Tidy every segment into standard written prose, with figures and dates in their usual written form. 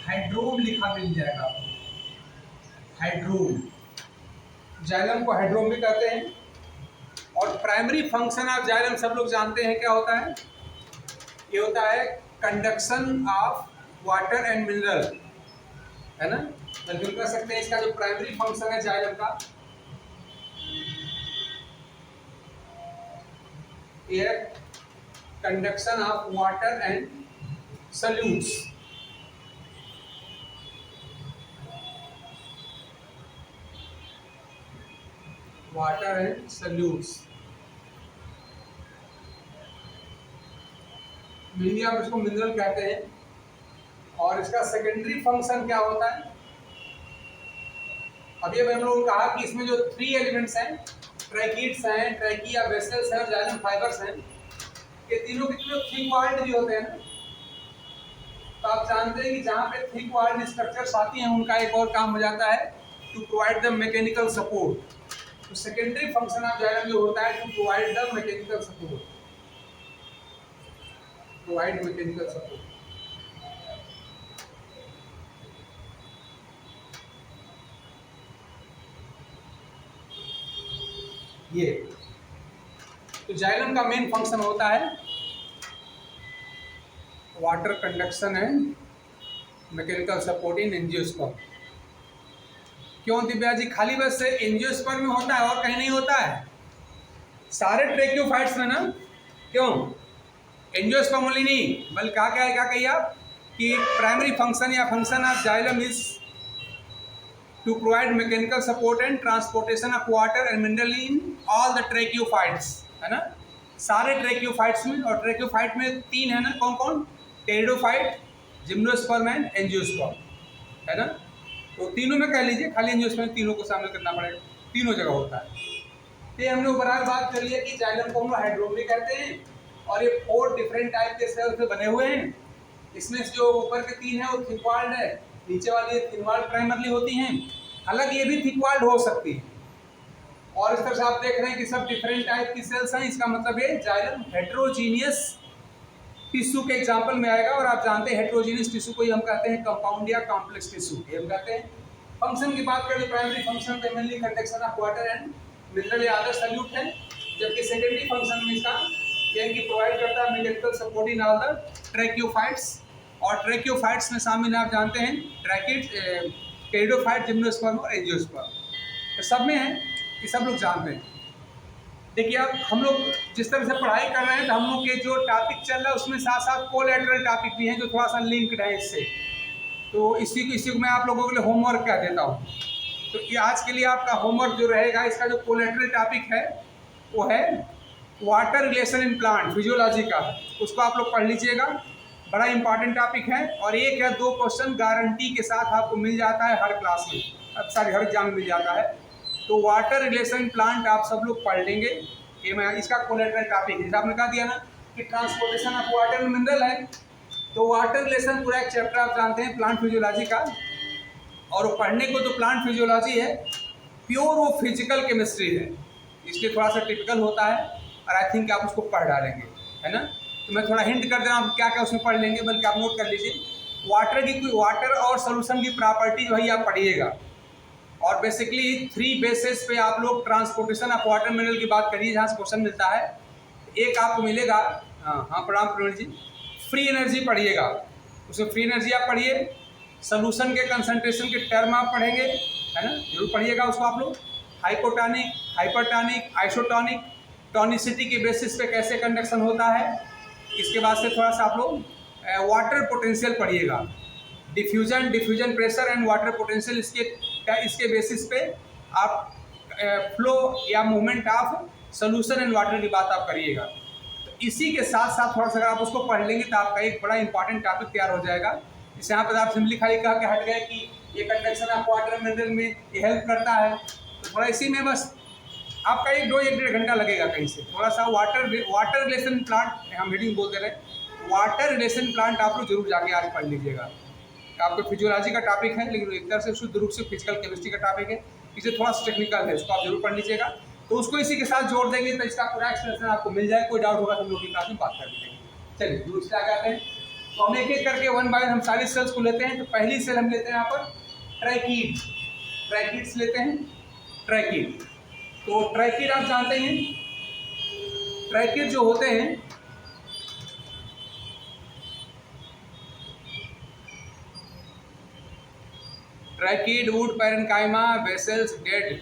हाइड्रोम लिखा मिल जाएगा आपको, हाइड्रोम। जाइलम को हाइड्रोम भी कहते हैं। और प्राइमरी फंक्शन ऑफ जाइलम सब लोग जानते हैं क्या होता है, ये होता है conduction of water and mineral, है ना। कंज्यूम कर सकते हैं। इसका जो प्राइमरी फंक्शन है जाइलम का, ये conduction of water and solutes. Water and solutes mainly आप इसको मिनरल कहते हैं। और इसका सेकेंडरी फंक्शन क्या होता है, अभी हम लोगों ने कहा कि इसमें जो 3 एलिमेंट्स हैं, ट्रैकीड्स हैं, ट्रैकिया, वेसल्स हैं और जाइलम फाइबर्स हैं, ये तीनों के तीनों थिक वॉल्ड भी होते हैं ना। तो आप जानते हैं कि जहाँ पे थिक वॉल्ड स्ट्रक्चर्स आती हैं उनका एक और काम हो जाता है to provide the mechanical support. तो सेकेंडरी फंक्शन ऑफ जाइलम जो होता है to provide the mechanical support, provide mechanical support. ये तो जाइलम का मेन फंक्शन होता है water conduction and mechanical support in angiosperm. क्यों दिव्या जी, खाली बस एंजियोस्पर्म में होता है और कहीं नहीं होता है? सारे ट्रैकियोफाइट्स में ना। क्यों एंजियोस्पर्म ओनली नहीं, बल्कि क्या कहिए आप कि प्राइमरी फंक्शन या function of xylem is to provide mechanical support and transportation of water and mineral in all the tracheophytes, है ना। सारे ट्रैकियोफाइट्स में, और ट्रैकियोफाइट में 3 है ना, कौन कौन? टेरिडोफाइट, जिम्नोस्पर्म एंड एंजियोस्पर्म, है ना। तो तीनों में कह लीजिए, खाली एंजियोस्पर्म तीनों को शामिल करना पड़ेगा, तीनों जगह होता है। तो हमने ओवरऑल बात कर लिया कि जाइलम को हम लोग हाइड्रोम भी कहते हैं और ये 4 डिफरेंट टाइप के सेल से बने हुए हैं। इसमें जो ऊपर के 3 है वो थिक वॉल्ड है, नीचे वाली थिन वॉल्ड प्राइमरली होती हैं। हालांकि ये भी थिक वॉल्ड हो सकती है। और इस तरह से आप देख रहे हैं कि सब डिफरेंट टाइप की सेल्स हैं। इसका मतलब ये जाइलम हेट्रोजीनियस टिश्यू के एग्जांपल में आएगा। और आप जानते हैं हेट्रोजीनियस टिश्यू को ही हम कहते हैं कंपाउंड या कॉम्प्लेक्स टिश्यू, ये हम कहते हैं। फंक्शन की बात करें तो प्राइमरी फंक्शन पे mainly conduction of water and mineral या अदर सॉल्यूट है, जबकि सेकेंडरी फंक्शन में इसका ये कि प्रोवाइड करता है mechanical support in all the tracheophytes. और ट्रैकियोफाइट्स में शामिल आप जानते हैं ट्रैकिड, टेरिडोफाइट, जिम्नोस्पर्म और एंजियोस्पर्म, तो सब में है, ये सब लोग जानते हैं। देखिए अब हम लोग जिस तरह से पढ़ाई कर रहे हैं तो हम लोग के जो टॉपिक चल रहा है उसमें साथ साथ कोलैटरल टॉपिक भी हैं जो थोड़ा सा लिंक्ड है इससे। तो इसी को मैं आप लोगों के लिए होमवर्क कह देता हूँ। तो ये आज के लिए आपका होमवर्क जो रहेगा, इसका जो कोलैटरल टॉपिक है वो है water relation in plant, physiology का, उसको आप लोग पढ़ लीजिएगा। बड़ा इंपॉर्टेंट टॉपिक है और 1 या 2 क्वेश्चन गारंटी के साथ आपको मिल जाता है हर क्लास में, सारे हर एग्जाम में मिल जाता है। तो वाटर रिलेशन प्लांट आप सब लोग पढ़ लेंगे। ये मैं इसका कोलैटरल टॉपिक है। आपने कहा दिया ना कि transportation of water and mineral है, तो वाटर रिलेशन पूरा एक चैप्टर आप जानते हैं प्लांट फिजियोलॉजी का। और वो पढ़ने को जो प्लांट फिजियोलॉजी है प्योर वो फिजिकल केमिस्ट्री है, इसलिए थोड़ा सा टिपिकल होता है और आई थिंक आप उसको पढ़ डालेंगे, है ना। तो मैं थोड़ा हिंट कर दे रहा हूँ क्या क्या उसमें पढ़ लेंगे, बल्कि आप नोट कर लीजिए। वाटर और सोल्यूशन की प्रॉपर्टी वही आप पढ़िएगा। और बेसिकली 3 बेसिस पे आप लोग ट्रांसपोर्टेशन ऑफ वाटर मिनरल की बात करिए जहाँ से क्वेश्चन मिलता है। एक आपको मिलेगा, हाँ प्रणाम प्रवीण जी, फ्री एनर्जी पढ़िएगा, उसमें फ्री एनर्जी आप पढ़िए। सोल्यूशन के कंसंट्रेशन के टर्म आप पढ़ेंगे, है ना, जरूर पढ़िएगा उसको आप लोग। हाइपोटॉनिक, हाइपरटॉनिक, आइसोटॉनिक, टॉनिसिटी के बेसिस पे कैसे कंडक्शन होता है। इसके बाद से थोड़ा सा आप लोग वाटर पोटेंशियल पढ़िएगा, diffusion pressure and water potential, इसके बेसिस पे आप फ्लो या movement of solution and water की बात आप करिएगा। तो इसी के साथ साथ थोड़ा सा अगर आप उसको पढ़ लेंगे तो आपका एक बड़ा इंपॉर्टेंट टॉपिक तैयार हो जाएगा। इसे यहाँ पर आप सिंपली खाली कहा कि हट गए कि ये कंडक्शन ऑफ वाटर मिनरल में ये हेल्प करता है, तो थोड़ा इसी में बस आपका 1-1.5 घंटा लगेगा कहीं से। थोड़ा सा वाटर रिलेशन प्लांट, हम हेडिंग बोलते रहे, वाटर रिलेशन प्लांट आप लोग जरूर जाके आज पढ़ लीजिएगा। आपको फिजियोलॉजी का टॉपिक है लेकिन एक तरह से शुद्ध रूप से फिजिकल केमिस्ट्री का टॉपिक है, इसे थोड़ा सा टेक्निकल है, उसको आप जरूर पढ़ लीजिएगा। तो उसको इसी के साथ जोड़ देंगे तो इसका पूरा एक्सप्लेनेशन आपको मिल जाए। कोई डाउट होगा तो हम लोग की क्लास में बात कर लेंगे। चलिए दूसरे आ जाते हैं। तो हम एक एक करके वन बाय हम सारी सेल्स को लेते हैं। तो पहली सेल हम लेते हैं यहाँ पर ट्रैकीड, ट्रैकीड्स लेते हैं, ट्रैकीड। तो ट्रैकीड आप जानते हैं, ट्रैकीड जो होते हैं tracheid wood parenchyma vessels dead,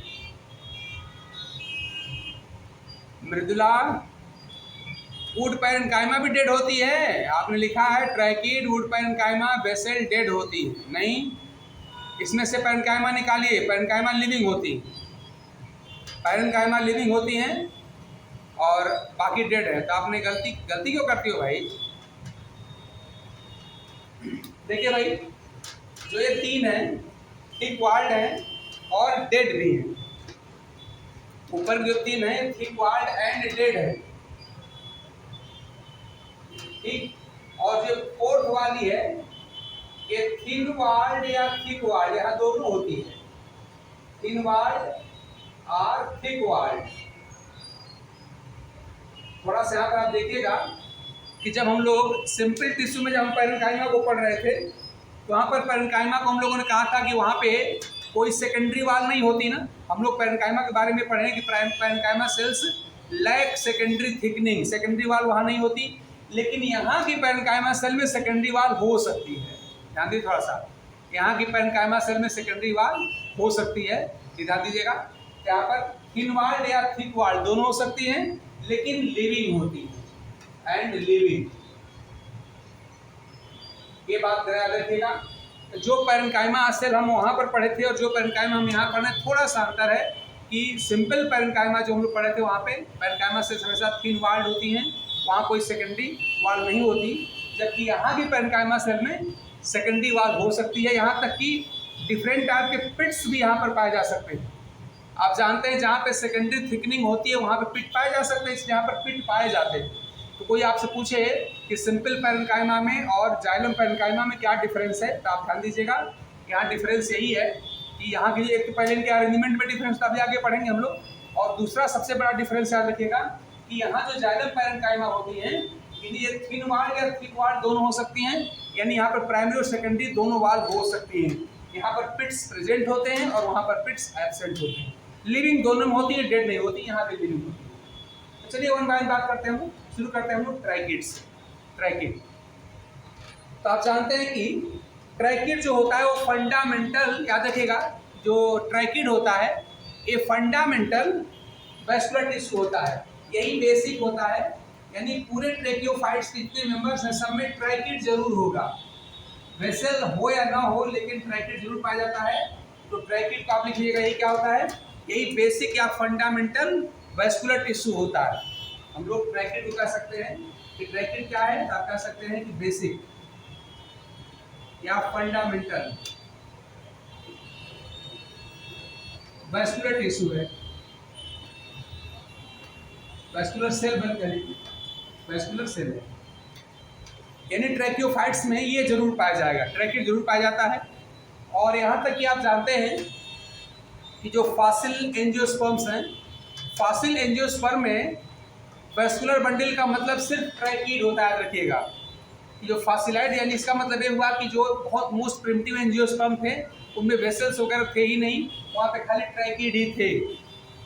मृदुला वुड पैरेन्काइमा भी डेड होती है। आपने लिखा है tracheid wood parenchyma vessel dead होती है, नहीं, इसमें से पैरेन्काइमा निकालिए, पैरेन्काइमा लिविंग होती, पैरेन्काइमा लिविंग होती हैं और बाकी डेड है। तो आपने गलती क्यों करती हो भाई? देखिए भाई, जो ये तीन है थिक वॉल्ड है और डेड भी है, ऊपर जो तीन है थिक वॉल्ड एंड डेड है, ठीक। और जो फोर्थ वाली है ये थिन वॉल्ड या थिक वॉल्ड, यहाँ दोनों होती है, थिन वॉल्ड और थिक वॉल्ड। थोड़ा सा यहाँ पर आप देखिएगा कि जब हम लोग सिंपल टिश्यू में जब हम पैरेन्काइमा को पढ़ रहे थे तो वहाँ पर पैरेन्काइमा को हम लोगों ने कहा था कि वहाँ पे कोई सेकेंडरी वाल नहीं होती ना। हम लोग पैरेन्काइमा के बारे में पढ़े कि parenchyma cells lack secondary thickening, secondary wall वहाँ नहीं होती, लेकिन यहाँ की पैरेन्काइमा सेल में सेकेंडरी वाल हो सकती है। ध्यान दीजिए थोड़ा सा, यहाँ की पैरेन्काइमा सेल में सेकेंडरी वाल हो सकती है, ध्यान दीजिएगा। यहाँ पर थिन वाल्ड या थिक वाल्ड दोनों हो सकती हैं, लेकिन लिविंग होती है एंड लिविंग, ये बात याद रखिएगा। जो पैरेन्काइमा सेल हम वहाँ पर पढ़े थे और जो पैरेन्काइमा हम यहाँ पढ़े, थोड़ा सा अंतर है कि सिंपल पैरेन्काइमा जो हम लोग पढ़े थे वहाँ पे पैरेन्काइमा सेल्स हमेशा थिन वाल्ड होती हैं, वहाँ कोई सेकेंडरी वाल नहीं होती, जबकि यहाँ की पैरेन्काइमा सेल में सेकेंडरी वाल हो सकती है। यहाँ तक कि डिफरेंट टाइप के पिट्स भी यहाँ पर पाए जा सकते हैं। आप जानते हैं जहाँ पे सेकेंडरी थिकनिंग होती है वहाँ पे पिट पाए जा सकते हैं, जहाँ पर पिट पाए जाते हैं। तो कोई आपसे पूछे कि सिंपल पैरेन्काइमा में और जाइलम पैरेन्काइमा में क्या डिफरेंस है, तो आप ध्यान दीजिएगा, यहाँ डिफरेंस यही है कि यहाँ की एक तो पहले इनके अरेंजमेंट में डिफरेंस अभी आगे पढ़ेंगे हम लोग, और दूसरा सबसे बड़ा डिफरेंस याद रखिएगा कि यहाँ जो जाइलम पैरेन्काइमा होती हैं ये थिन वाल या थिक वाल दोनों हो सकती हैं, यानी यहाँ पर प्राइमरी और सेकेंडरी दोनों वाल हो सकती हैं। यहाँ पर पिट्स प्रेजेंट होते हैं और वहाँ पर पिट्स एब्सेंट होते हैं। लिविंग दोनों में होती है, डेड नहीं होती, यहाँ पे लिविंग होती है। तो चलिए वन बाय वन बात करते हैं, शुरू करते हैं हम लोग ट्रैकीड से। ट्रैकीड, तो आप जानते हैं कि ट्रैकीड जो होता है वो फंडामेंटल, याद रखिएगा, जो ट्रैकीड होता है ये फंडामेंटल वैस्कुलर टिश्यू होता है, यही बेसिक होता है, यानी पूरे ट्रैकियोफाइट्स के जितने मेंबर्स हैं सब में ट्रैकीड जरूर होगा, वेसल हो या ना हो लेकिन ट्रैकीड जरूर पाया जाता है। तो ट्रैकीड का आप लिखिएगा, ये क्या होता है, यही बेसिक या फंडामेंटल वैस्कुलर टिश्यू होता है। हम लोग ट्रैकीड को कह सकते हैं कि ट्रैकीड क्या है, आप कह सकते हैं कि बेसिक या फंडामेंटल वैस्कुलर टिश्यू है, वैस्कुलर सेल बन करेगी, वैस्कुलर सेल है, यानी ट्रैकियोफाइट्स में ये जरूर पाया जाएगा, ट्रैकीड जरूर पाया जाता है। और यहाँ तक कि आप जानते हैं कि जो फॉसिल एंजियोस्पर्म्स हैं, फॉसिल एंजियोस्पर्म में वैस्कुलर बंडल का मतलब सिर्फ ट्रैकीड होता है, याद रखिएगा। जो फॉसिलाइड यानी इसका मतलब ये हुआ कि जो बहुत मोस्ट प्रिमिटिव एंजियोस्पर्म थे उनमें वेसल्स वगैरह थे ही नहीं, वहाँ पे खाली ट्रैकीड ही थे।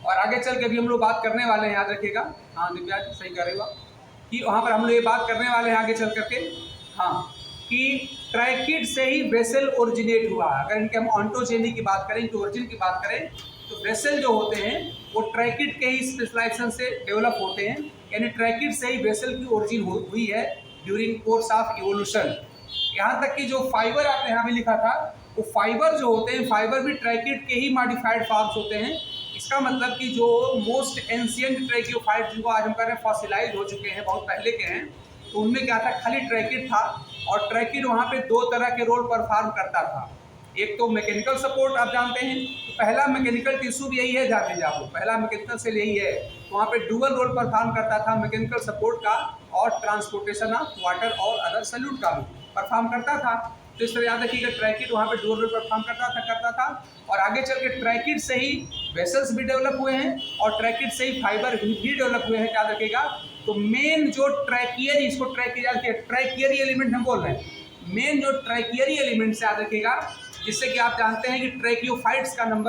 और आगे चल के भी हम लोग बात करने वाले हैं, याद रखिएगा। हाँ दिव्या सही कह रहे हो आप, कि वहाँ पर हम लोग ये बात करने वाले हैं आगे चल करके, हाँ, कि ट्रैकीड से ही वेसल ओरिजिनेट हुआ। अगर इनके हम ऑन्टोजेनी की बात करें, इनके ओरिजिन की बात करें, तो वेसल जो होते हैं वो ट्रैकीड के ही स्पेशलाइजेशन से डेवलप होते हैं, यानी ट्रैकीड से ही वेसल की ओरिजिन हुई है ड्यूरिंग कोर्स ऑफ इवोल्यूशन। यहाँ तक कि जो फाइबर आपने यहाँ भी लिखा था, वो फाइबर जो होते हैं, फाइबर भी ट्रैकीड के ही मॉडिफाइड फॉर्म्स होते हैं। इसका मतलब कि जो मोस्ट एंशिएंट ट्रैकियोफाइट जिनको आज हम कह रहे हैं फॉसिलाइज हो चुके हैं, बहुत पहले के हैं, तो उनमें क्या था, खाली ट्रैकीड था। और ट्रैकीड वहाँ पे दो तरह के रोल परफॉर्म करता था। एक तो मैकेनिकल सपोर्ट, आप जानते हैं, तो पहला मैकेनिकल टिश्यू भी यही है, ध्यान दीजिए आप, पहला मैकेनिकल सेल यही है। तो वहाँ पे डुअल रोल परफॉर्म करता था, मैकेनिकल सपोर्ट का और ट्रांसपोर्टेशन ऑफ वाटर और अदर सल्यूट का भी परफॉर्म करता था। तो इस तरह याद रखिएगा, ट्रैकीड वहाँ पे डुअल रोल परफॉर्म करता था। और आगे चल के ट्रैकीड से ही वेसल्स भी डेवलप हुए हैं और ट्रैकीड से ही फाइबर भी डेवलप हुए हैं, याद रखिएगा। तो मेन जो ट्रैकियरी, इसको ट्रैकियरी ट्रैकियरी एलिमेंट हम बोल रहे हैं, मेन जो ट्रैकियरी एलिमेंट से याद रखिएगा, जिससे कि आप जानते हैं कि ट्रैकियोफाइट्स का नाम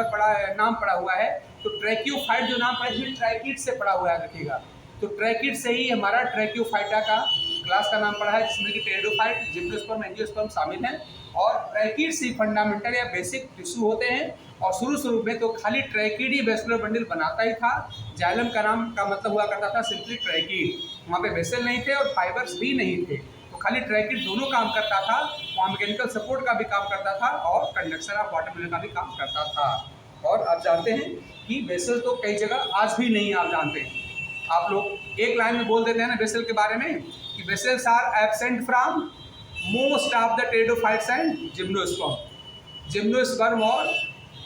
पड़ा हुआ है, तो ट्रैकियोफाइट जो नाम पड़ा है ट्रैकिड से पड़ा हुआ है, याद रखिएगा। तो ट्रैकिड से ही हमारा ट्रैकियोफाइटा का क्लास का नाम पड़ा है, जिसमें कि टेरिडोफाइट, जिम्नोस्पर्म, एंजियोस्पर्म शामिल हैं। और ट्रैकिड से फंडामेंटल या बेसिक टिश्यू होते हैं। और शुरू में तो खाली ट्रैकिड ही वेस्कुलर बंडल बनाता ही था। जाइलम का नाम का मतलब हुआ करता था सिंपली ट्रैकिड, वहाँ पे वेसल नहीं थे और फाइबर्स भी नहीं थे, तो खाली ट्रैकिड दोनों काम करता था। वहाँ मैकेनिकल सपोर्ट का भी काम करता था और कंडक्शन ऑफ वाटर का भी काम करता था। और आप जानते हैं कि वेसल तो कई जगह आज भी नहीं, आप जानते हैं, आप लोग एक लाइन में बोल देते हैं ना वेसल के बारे में कि vessels are absent from most of the pteridophytes and gymnosperm. Gymnosperm और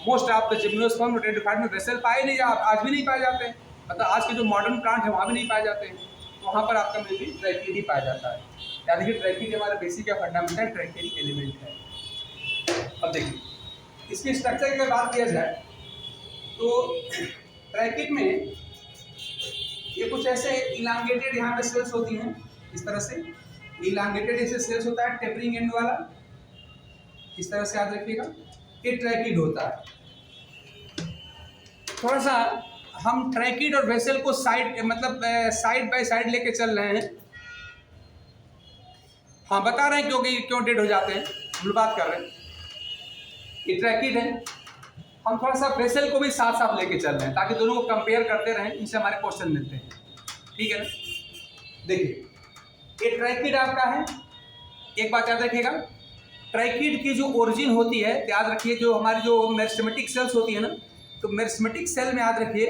मोस्ट ऑफ द जिम्नोस्पर्म और टेरिडोफाइट में वेसल पाए नहीं, आज भी नहीं पाए जाते हैं, मतलब आज के जो मॉडर्न प्लांट है वहाँ भी नहीं पाए जाते हैं, तो वहाँ पर आपका मेनली ट्रैकिड ही पाया जाता है। याद रखिए ट्रैकिड हमारा बेसिक या फंडामेंटल ट्रैकिड एलिमेंट है। अब देखिए इसकी स्ट्रक्चर की बात किया जाए तो ट्रैकिड में ये कुछ ऐसे इलांगेटेड यहाँ पे सेल्स होती हैं, इस तरह से इलांगेटेड ऐसे सेल्स होता है, टेपरिंग एंड वाला, इस तरह से याद रखिएगा, ये ट्रैकिड होता है। थोड़ा सा हम ट्रैकिड और वेसल को साइड बाय साइड लेके चल रहे हैं। हाँ बता रहे हैं क्योंकि क्यों डेड हो जाते हैं, हम लोग बात कर रहे हैं। ये ट्रैकिड है, हम थोड़ा सा वेसल को भी साथ साथ लेके चल रहे हैं ताकि दोनों को कंपेयर करते रहें, इनसे हमारे क्वेश्चन मिलते हैं, ठीक है ना। देखिए ये ट्रैकिड आपका है, एक बात याद रखिएगा, ट्रैकिड की जो ओरिजिन होती है, याद रखिए जो हमारी जो मेरिस्टेमेटिक सेल्स होती है ना, तो मेरिस्टेमेटिक सेल में याद रखिए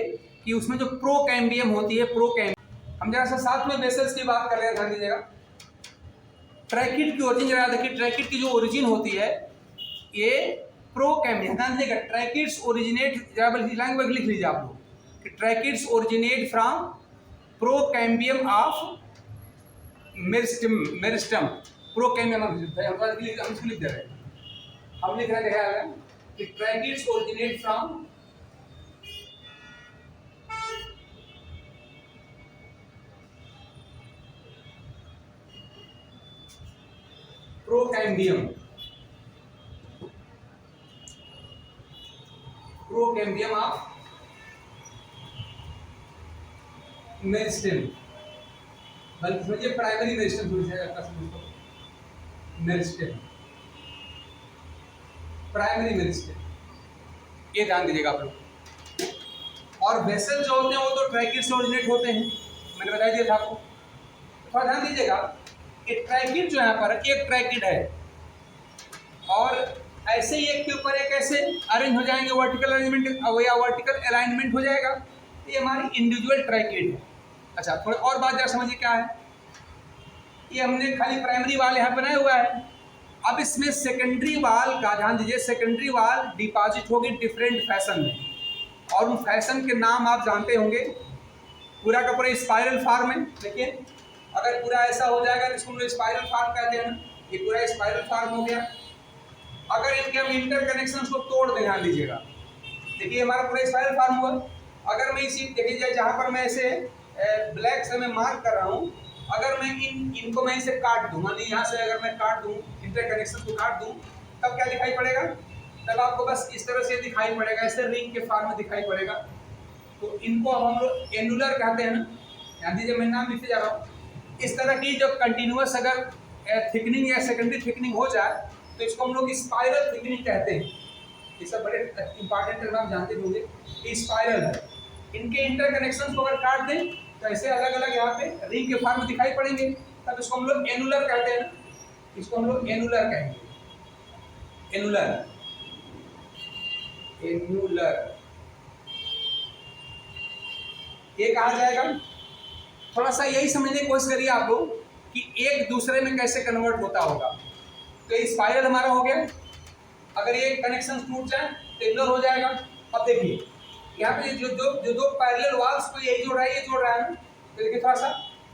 कि उसमें जो प्रोकैम्बियम होती है, प्रोकैम्बियम, हम जरा सा साथ में वेसल्स की बात कर रहे हैं, ध्यान दीजिएगा। ट्रैकिड की ओरिजिन याद रखिए, ट्रैकिड की जो ओरिजिन होती है ये प्रोकैम्बियम, ध्यान दीजिएगा, ट्रैकिड्स ओरिजिनेट, लैंग्वेज लिख लीजिए आप लोग कि tracheids originate from procambium of meristem, procambium हम इसको लिख दे रहे हैं, हम लिख रहे हैं कि tracheids originate from procambium, procambium of meristem, बल्कि समझिए प्राइमरी मेरिस्टम थोड़ी सी आपका समझो, मेरिस्टम, प्राइमरी मेरिस्टम, ये ध्यान दीजिएगा आप लोग। और वेसल जो होते हैं वो तो ट्रैकिड से ओरिजिनेट होते हैं, मैंने बता दिया था आपको। थोड़ा ध्यान दीजिएगा, एक ट्रैकिड जो यहाँ पर एक ट्रैकिड है और ऐसे ही एक के ऊपर एक ऐसे अरेंज हो जाएंगे, वर्टिकल अरेंजमेंट या वर्टिकल अलाइनमेंट हो जाएगा, ये हमारी इंडिविजुअल ट्रैकिड है। अच्छा थोड़ा और बात जरा समझिए क्या है, ये हमने खाली प्राइमरी वाल यहाँ बनाया हुआ है, अब इसमें सेकेंडरी वाल का ध्यान दीजिए, सेकेंडरी वाल डिपॉजिट होगी डिफरेंट फैशन में, और उन फैशन के नाम आप जानते होंगे, पूरा का पूरा स्पाइरल फॉर्म है। देखिए अगर पूरा ऐसा हो जाएगा तो इसको हम लोग स्पाइरल फॉर्म कहते हैं ना, ये पूरा स्पाइरल फॉर्म हो गया। अगर इनके हम इंटर कनेक्शन को तोड़ दें, ध्यान दीजिएगा, देखिए हमारा पूरा स्पाइरल फॉर्म हुआ। अगर मैं इसी देखिए जाए जहाँ पर मैं ऐसे ब्लैक से मैं मार्क कर रहा हूँ, अगर मैं इनको मैं इसे काट दूँ, मान लीजिए यहाँ से अगर मैं काट दूँ, इंटर कनेक्शन को काट दूँ, तब क्या दिखाई पड़ेगा, तब आपको बस इस तरह से दिखाई पड़ेगा, ऐसे रिंग के फॉर्म में दिखाई पड़ेगा। तो इनको हम लोग एनुलर कहते हैं ना, ध्यान दीजिए मैं नाम लिखते जा रहा हूँ। इस तरह की जब कंटिन्यूअस अगर थिकनिंग या सेकेंडरी थिकनिंग हो जाए तो इसको हम लोग स्पाइरल थिकनिंग कहते हैं। ये सब बड़े इंपॉर्टेंट टर्म आप जानते होंगे, ये स्पाइरल है। इनके इंटर कनेक्शन को अगर काट दें तो ऐसे अलग अलग यहाँ पे रिंग के फॉर्म में दिखाई पड़ेंगे, तब इसको हम लोग एनुलर कहते हैं ना, इसको हम लोग एनुलर कहेंगे, एनुलर, एनुलर ये कहा जाएगा। थोड़ा सा यही समझने की कोशिश करिए आप लोग कि एक दूसरे में कैसे कन्वर्ट होता होगा। तो ये स्पाइरल हमारा हो गया, अगर ये कनेक्शन टूट जाए तो एनुलर हो जाएगा। अब देखिए यहाँ पे जो दो पैरेलल वाल्स को यही जोड़ रहा है, ये जोड़ रहा है ना, तो देखिए थोड़ा सा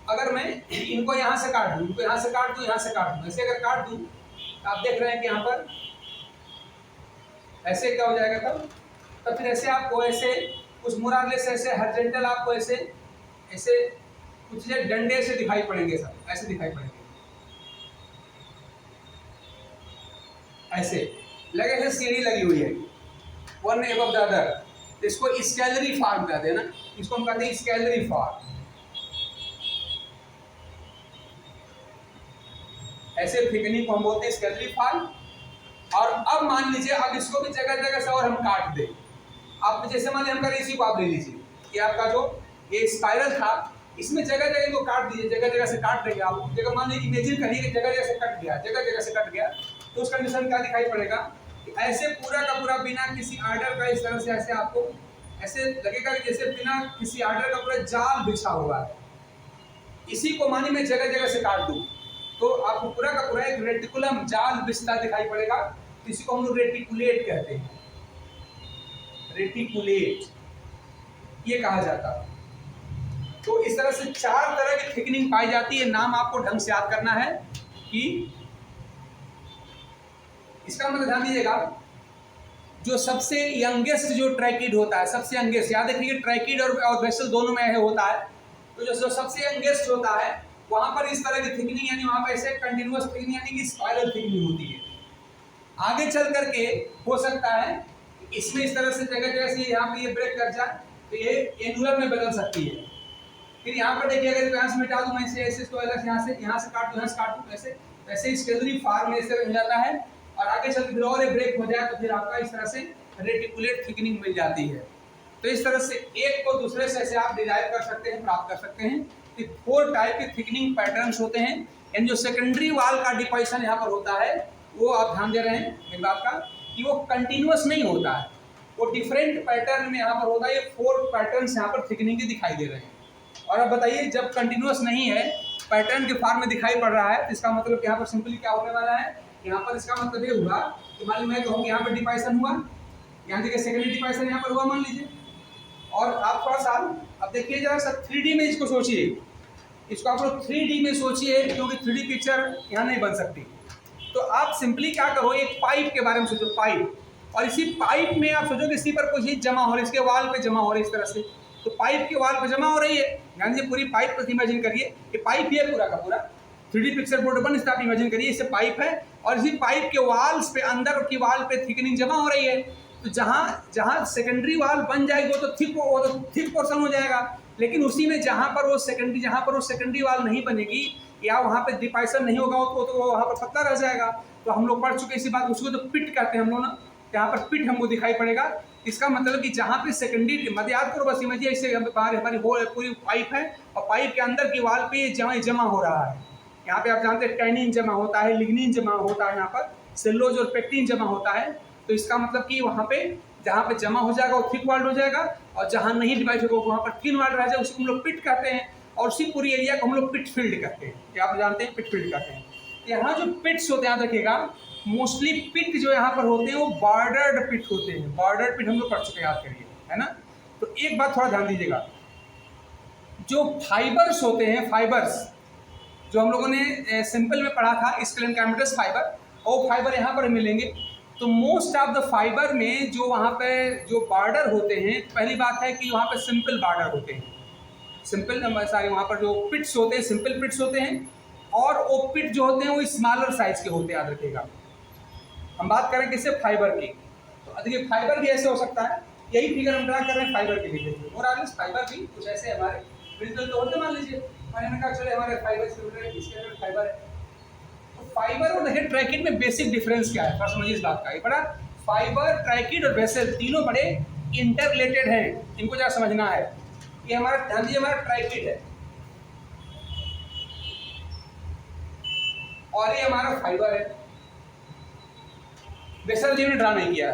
अगर मैं इनको यहाँ से काट दूँ, इनको यहाँ से काट दूँ, यहाँ से काट दूँ, ऐसे अगर काट दूँ तो आप देख रहे हैं कि यहाँ पर ऐसे क्या हो जाएगा, तब फिर ऐसे आपको ऐसे कुछ मुरादले से ऐसे हॉरिजॉन्टल आपको ऐसे ऐसे कुछ ये डंडे से दिखाई पड़ेंगे, सब ऐसे दिखाई पड़ेंगे, ऐसे लगे है सीढ़ी लगी हुई है, वन एबव द अदर। इसको स्केलरी फॉर्म कहते हैं ना, इसको हम कहते हैं स्केलरी फॉर्म। ऐसे थिकनिंग को हम बोलते हैं स्केलरी फॉर्म। और अब मान लीजिए, अब इसको भी जगह जगह से और हम काट दें। आप जैसे मान लीजिए हम करें, इसी को आप ले लीजिए कि आपका जो ये स्पाइरल था, इसमें जगह जगह इनको काट दीजिए, जगह जगह से काट देंगे आप। जगह मान लीजिए इमेजिन करिए कि जगह जगह से कट गया, जगह जगह से कट गया, तो उस कंडीशन क्या दिखाई पड़ेगा कि ऐसे पूरा का पूरा बिना किसी आर्डर का इस तरह से ऐसे आपको ऐसे लगेगा कि जैसे बिना किसी आर्डर का पूरा जाल बिछा हुआ है। इसी को मानी मैं जगह जगह से काट दूं तो आपको पूरा का पूरा एक रेटिकुलम जाल बिछता दिखाई पड़ेगा। इसी को हम लोग रेटिकुलेट कहते हैं, रेटिकुलेट ये कहा जाता है। तो इस तरह से 4 तरह की थिकनिंग पाई जाती है। नाम आपको ढंग से याद करना है कि इसका मतलब ध्यान दीजिएगा, जो सबसे यंगेस्ट जो ट्रैकिड होता है, सबसे यंगेस्ट, याद रखिए ट्रैकिड और वेसल दोनों में होता है। तो जो सबसे यंगेस्ट होता है वहां पर इस तरह की थिकनिंग, यानी वहां पर ऐसे कंटिन्यूअस थिकनिंग यानी कि स्पाइरल थिकनिंग होती है। आगे चल करके हो सकता है इसमें इस तरह से जगह जगह से यहाँ पे ये ब्रेक कर जाए तो ये एनुलर में बदल सकती है। फिर यहाँ पर देखिए, अगर यहाँ से मिटा दूं मैं इसे, ऐसे इसको अलग यहाँ से काट दूं, यहाँ से काट दूं, ऐसे वैसे स्केलरी फॉर्म में ऐसे बन जाता है। और आगे चल के फिर और एक ब्रेक हो जाए तो फिर आपका इस तरह से रेटिकुलेट थिकनिंग मिल जाती है। तो इस तरह से एक को दूसरे से ऐसे आप डिराइव कर सकते हैं, प्राप्त कर सकते हैं कि 4 टाइप के थिकनिंग पैटर्न्स होते हैं। एंड जो सेकेंडरी वॉल का डिपोजिशन यहाँ पर होता है वो आप ध्यान दे रहे हैं मेरी बात का, कि वो कंटिन्यूअस नहीं होता है, वो डिफरेंट पैटर्न में यहाँ पर होता है। ये 4 पैटर्न्स यहाँ पर थिकनिंग के दिखाई दे रहे हैं। और अब बताइए, जब कंटिन्यूअस नहीं है, पैटर्न के फॉर्म में दिखाई पड़ रहा है, तो इसका मतलब यहाँ पर सिंपली क्या होने वाला है, यहाँ पर इसका मतलब ये हुआ कि मान लीजिए मैं कहूँ यहाँ पर डिपोजिशन हुआ, यहाँ देखिए सेकेंडरी डिपोजिशन यहाँ पर हुआ मान लीजिए। और आप थोड़ा सा अब देखिए जरा सर 3D में इसको सोचिए, इसको आप लोग 3D में सोचिए, क्योंकि 3D पिक्चर यहाँ नहीं बन सकती। तो आप सिंपली क्या करो, एक पाइप के बारे में सोचो, पाइप, और इसी पाइप में आप सोचो कि इसी पर कोई चीज जमा हो रही है, इसके वाल पे जमा हो रही है इस तरह से। तो पाइप के वाल पे जमा हो रही है, ध्यान से पूरी पाइप को इमेजिन करिए, ये पाइप ही है पूरा का पूरा। 3D पिक्चर बोर्ड बन, इसका आप इमेजिन करिए, इससे पाइप है और इसी पाइप के वाल्स पे, अंदर की वाल पे थिकनिंग जमा हो रही है। तो जहाँ सेकेंडरी वाल बन जाएगी वो तो थिक पोर्शन हो जाएगा, लेकिन उसी में जहाँ पर वो सेकेंडरी वाल नहीं बनेगी या वहाँ पे डिपोजिशन नहीं होगा तो वहाँ पर पतला रह जाएगा। तो हम लोग पढ़ चुके इसी बात, उसको तो पिट कहते हैं हम लोग ना, यहाँ पर पिट हमको दिखाई पड़ेगा। इसका मतलब कि जहाँ पे सेकेंडरी, मत याद करो बस इमेजिए, इससे हमारी पूरी पाइप है और पाइप के अंदर की वाल पे जमा हो रहा है। यहाँ पे आप जानते हैं टैनिन जमा होता है, लिग्निन जमा होता है, यहाँ पर सेलुलोज और पेक्टिन जमा होता है। तो इसका मतलब कि वहाँ पे जहाँ पे जमा हो जाएगा वो थिक वाल्ड हो जाएगा, और जहाँ नहीं डिवाइड होगा वहाँ पर थिन वाल्ड रह जाएगा, उसको हम लोग पिट कहते हैं। और उसी पूरी एरिया को हम लोग पिट फील्ड कहते हैं, क्या आप जानते हैं, पिट फील्ड कहते हैं। यहाँ जो पिट्स होते हैं, याद रखिएगा, मोस्टली पिट जो यहाँ पर होते हैं वो बॉर्डर्ड पिट होते हैं। बॉर्डर्ड पिट हम लोग पढ़ चुके हैं, याद करिए, है ना। तो एक बात थोड़ा ध्यान दीजिएगा, जो फाइबर्स होते हैं, फाइबर्स जो हम लोगों ने सिंपल में पढ़ा था, स्क्लेनकाइमेटस फाइबर, वो फाइबर यहाँ पर मिलेंगे। तो मोस्ट ऑफ द फाइबर में जो वहाँ पे जो बॉर्डर होते हैं, पहली बात है कि वहाँ पे सिंपल बॉर्डर होते हैं, सिंपल सारे वहाँ पर जो पिट्स होते हैं सिंपल पिट्स होते हैं, और वो पिट जो होते हैं वो स्मॉलर साइज के होते हैं, याद रखिएगा। हम बात करें किससे, फाइबर की। तो देखिए फाइबर भी ऐसे हो सकता है, यही फिगर हम ड्रा कर रहे हैं फाइबर के लिए। और आगे फाइबर भी कुछ ऐसे हमारे बिल्कुल तो होते, मान लीजिए मैंने कहा चले हमारे फाइबर इसके अंदर फाइबर है। तो फाइबर और देखिए ट्रैकिड में बेसिक डिफरेंस क्या है, थोड़ा समझिए इस बात का। ये बड़ा फाइबर, ट्रैकिड और वेसल तीनों बड़े इंटर रिलेटेड हैं, इनको जरा समझना है। ये हमारा, ध्यान दीजिए, हमारा ट्रैकिड है और ये हमारा फाइबर है, वेसल जी ने ड्रा नहीं किया है।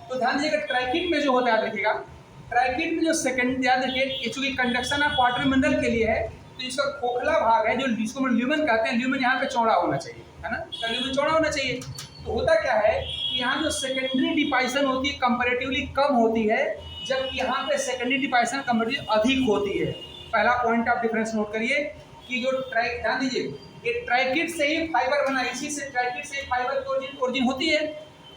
तो ध्यान दीजिएगा ट्रैकिड में जो होता है, देखिएगा ट्रैकिड में जो सेकंड, याद रखिए चूंकि कंडक्शन ऑफ वाटर मिनरल के लिए है, तो इसका खोखला भाग है जो जिसको हम ल्यूमेन कहते हैं, ल्यूमेन यहाँ पे चौड़ा होना चाहिए, है ना, ल्यूमेन चौड़ा होना चाहिए। तो होता क्या है कि यहाँ जो सेकेंडरी डिपोजिशन होती है कंपैरेटिवली कम होती है, जबकि यहाँ पे सेकेंडरी डिपोजिशन कंपैरेटिवली अधिक होती है। पहला पॉइंट आप डिफरेंस नोट करिए कि जो ध्यान दीजिए, ये ट्रैकिड से ही फाइबर बना, इसी से ट्रैकिड से फाइबर की ओरिजिन होती है।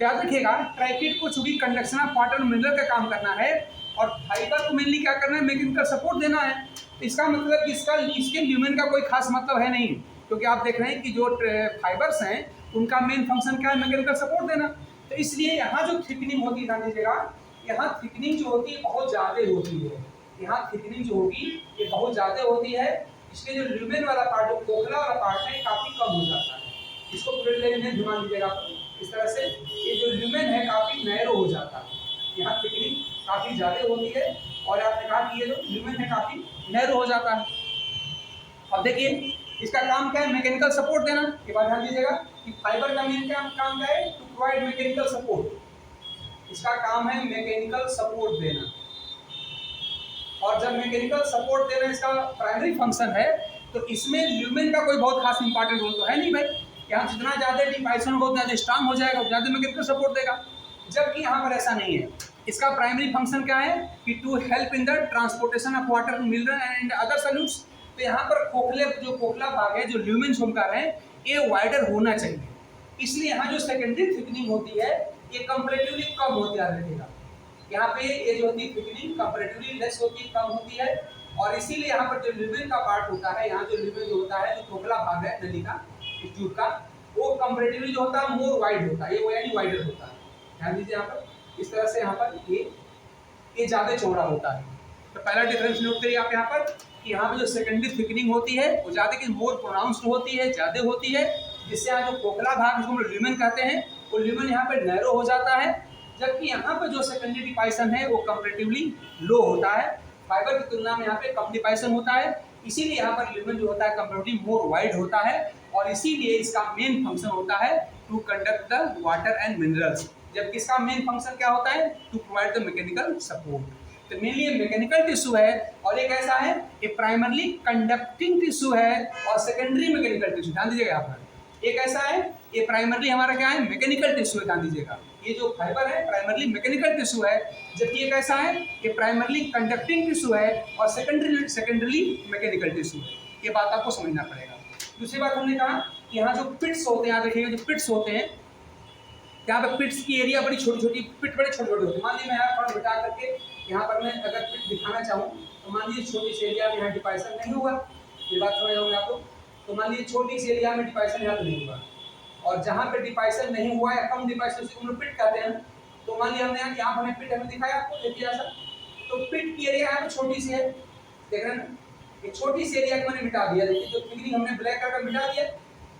याद रखिएगा ट्रैकिड को चूंकि कंडक्शन ऑफ वाटर मिनरल का काम करना है और फाइबर को मेनली क्या करना है, मैकेनिकल सपोर्ट देना है। तो इसका मतलब कि इसके ल्यूमेन का कोई खास मतलब है नहीं, क्योंकि आप देख रहे हैं कि जो फाइबर्स हैं उनका मेन फंक्शन क्या है, मैकेनिकल सपोर्ट देना। तो इसलिए यहाँ जो थिकनिंग होती है, ध्यान दीजिएगा, यहाँ थिकनिंग जो होती है बहुत ज़्यादा होती है, यहाँ थिकनिंग जो होगी ये बहुत ज़्यादा होती है। इसलिए जो ल्यूमेन वाला पार्ट, जो खोखला वाला पार्ट है, काफ़ी कम हो जाता है। इसको पूरे लेने में ध्यान दीजिएगा, इस तरह से ये जो ल्यूमेन है काफ़ी नैरो हो जाता है, यहाँ थिकनिंग काफ़ी ज़्यादा होती है और आपने कहा कि ये जो ल्यूमेन है काफ़ी नैरो हो जाता है। अब देखिए इसका काम क्या है, मैकेनिकल सपोर्ट देना। ये बात ध्यान दीजिएगा कि फाइबर का मेन काम क्या है, टू प्रोवाइड मैकेनिकल सपोर्ट। इसका काम है मैकेनिकल सपोर्ट देना, और जब मैकेनिकल सपोर्ट देना इसका प्राइमरी फंक्शन है, तो इसमें ल्यूमेन का कोई बहुत खास इंपॉर्टेंट रोल तो है नहीं भाई। यहाँ जितना ज़्यादा डिपाइसन होगा उतना ज़्यादा स्ट्रांग हो जाएगा, ज़्यादा मैकेनिकल सपोर्ट देगा, जबकि यहाँ पर ऐसा नहीं है। इसका प्राइमरी फंक्शन क्या है कि to help in the transportation of water, mineral and other solutes. तो यहाँ पर जो खोखला भाग है, जो ल्यूमेन हम कह रहे हैं, ये वाइडर होना चाहिए। इसलिए यहाँ जो सेकेंडरी थिकनिंग होती है ये कंपैरेटिवली कम होती है, रखिएगा। यहाँ पे ये जो होती है थिकनिंग कंपैरेटिवली लेस होती है, कम होती है, और इसीलिए यहाँ पर जो ल्यूमेन का पार्ट होता है, यहाँ जो ल्यूमेन जो होता है, जो खोखला भाग है नली का, इस ट्यूब का, वो कंपैरेटिवली जो होता है मोर वाइड होता है, ये वो यानी वाइडर होता है। ध्यान दीजिए यहाँ पर इस तरह से यहाँ पर ये ज़्यादा चौड़ा होता है। तो पहला डिफरेंस नोट करिए आप यहाँ पर कि यहाँ पे जो सेकेंडरी थिकनिंग होती है वो ज़्यादा की मोर प्रोनाउंस्ड होती है, ज़्यादा होती है, जिससे यहाँ जो खोखला भाग जिसको हम ल्यूमेन कहते हैं, वो ल्यूमेन यहाँ पर नैरो हो जाता है, जबकि यहाँ पर जो सेकेंडरी डिपाइसन है वो कंपैरेटिवली लो होता है। फाइबर की तुलना में यहाँ पे कम डिपाइसन होता है, इसीलिए यहाँ पर ल्यूमेन जो होता है कंपैरेटिवली मोर वाइड होता है, और इसीलिए इसका मेन फंक्शन होता है to conduct the water and minerals, जबकि इसका मेन फंक्शन क्या होता है, to provide the mechanical support. तो मेनली मैकेनिकल टिश्यू है, और एक ऐसा है ये प्राइमरली कंडक्टिंग टिश्यू है और सेकेंडरी मैकेनिकल टिश्यू। ध्यान दीजिएगा यहाँ पर एक ऐसा है, ये प्राइमरली हमारा क्या है, मैकेनिकल टिश्यू है। ध्यान दीजिएगा ये जो फाइबर है प्राइमरली मैकेनिकल टिश्यू है, जबकि ये कैसा है, ये प्राइमरली कंडक्टिंग टिश्यू है और सेकेंडरी मैकेनिकल टिश्यू है। ये बात आपको समझना पड़ेगा। दूसरी बात हमने कहा कि यहाँ जो पिट्स होते हैं, यहाँ देखिएगा जो पिट्स होते हैं, यहाँ पे पिट्स की एरिया बड़ी छोटी छोटी, पिट बड़े छोटे छोटे होते हैं। मान लीजिए मैं यहाँ पर बिठा करके यहाँ पर मैं अगर पिट दिखाना चाहूँ, तो मान लीजिए छोटी सी एरिया में यहाँ डिपाइसन नहीं हुआ, ये बात समझ आऊँगा आपको। तो मान लीजिए छोटी सी एरिया में डिपाइसन यहाँ पर नहीं हुआ, और जहाँ पे डिपाइसन नहीं हुआ या कम डिपाइसन उसी को हम पिट कहते हैं। तो मान लिया हमने यहाँ पर पिट हमें दिखाया आपको, देखिए ऐसा, तो पिट की एरिया यहाँ पर छोटी सी है, देख रहे हैं, ये छोटी सी एरिया को मैंने मिटा दिया। देखिए जो थिकनिंग हमने ब्लैक कलर मिटा दिया,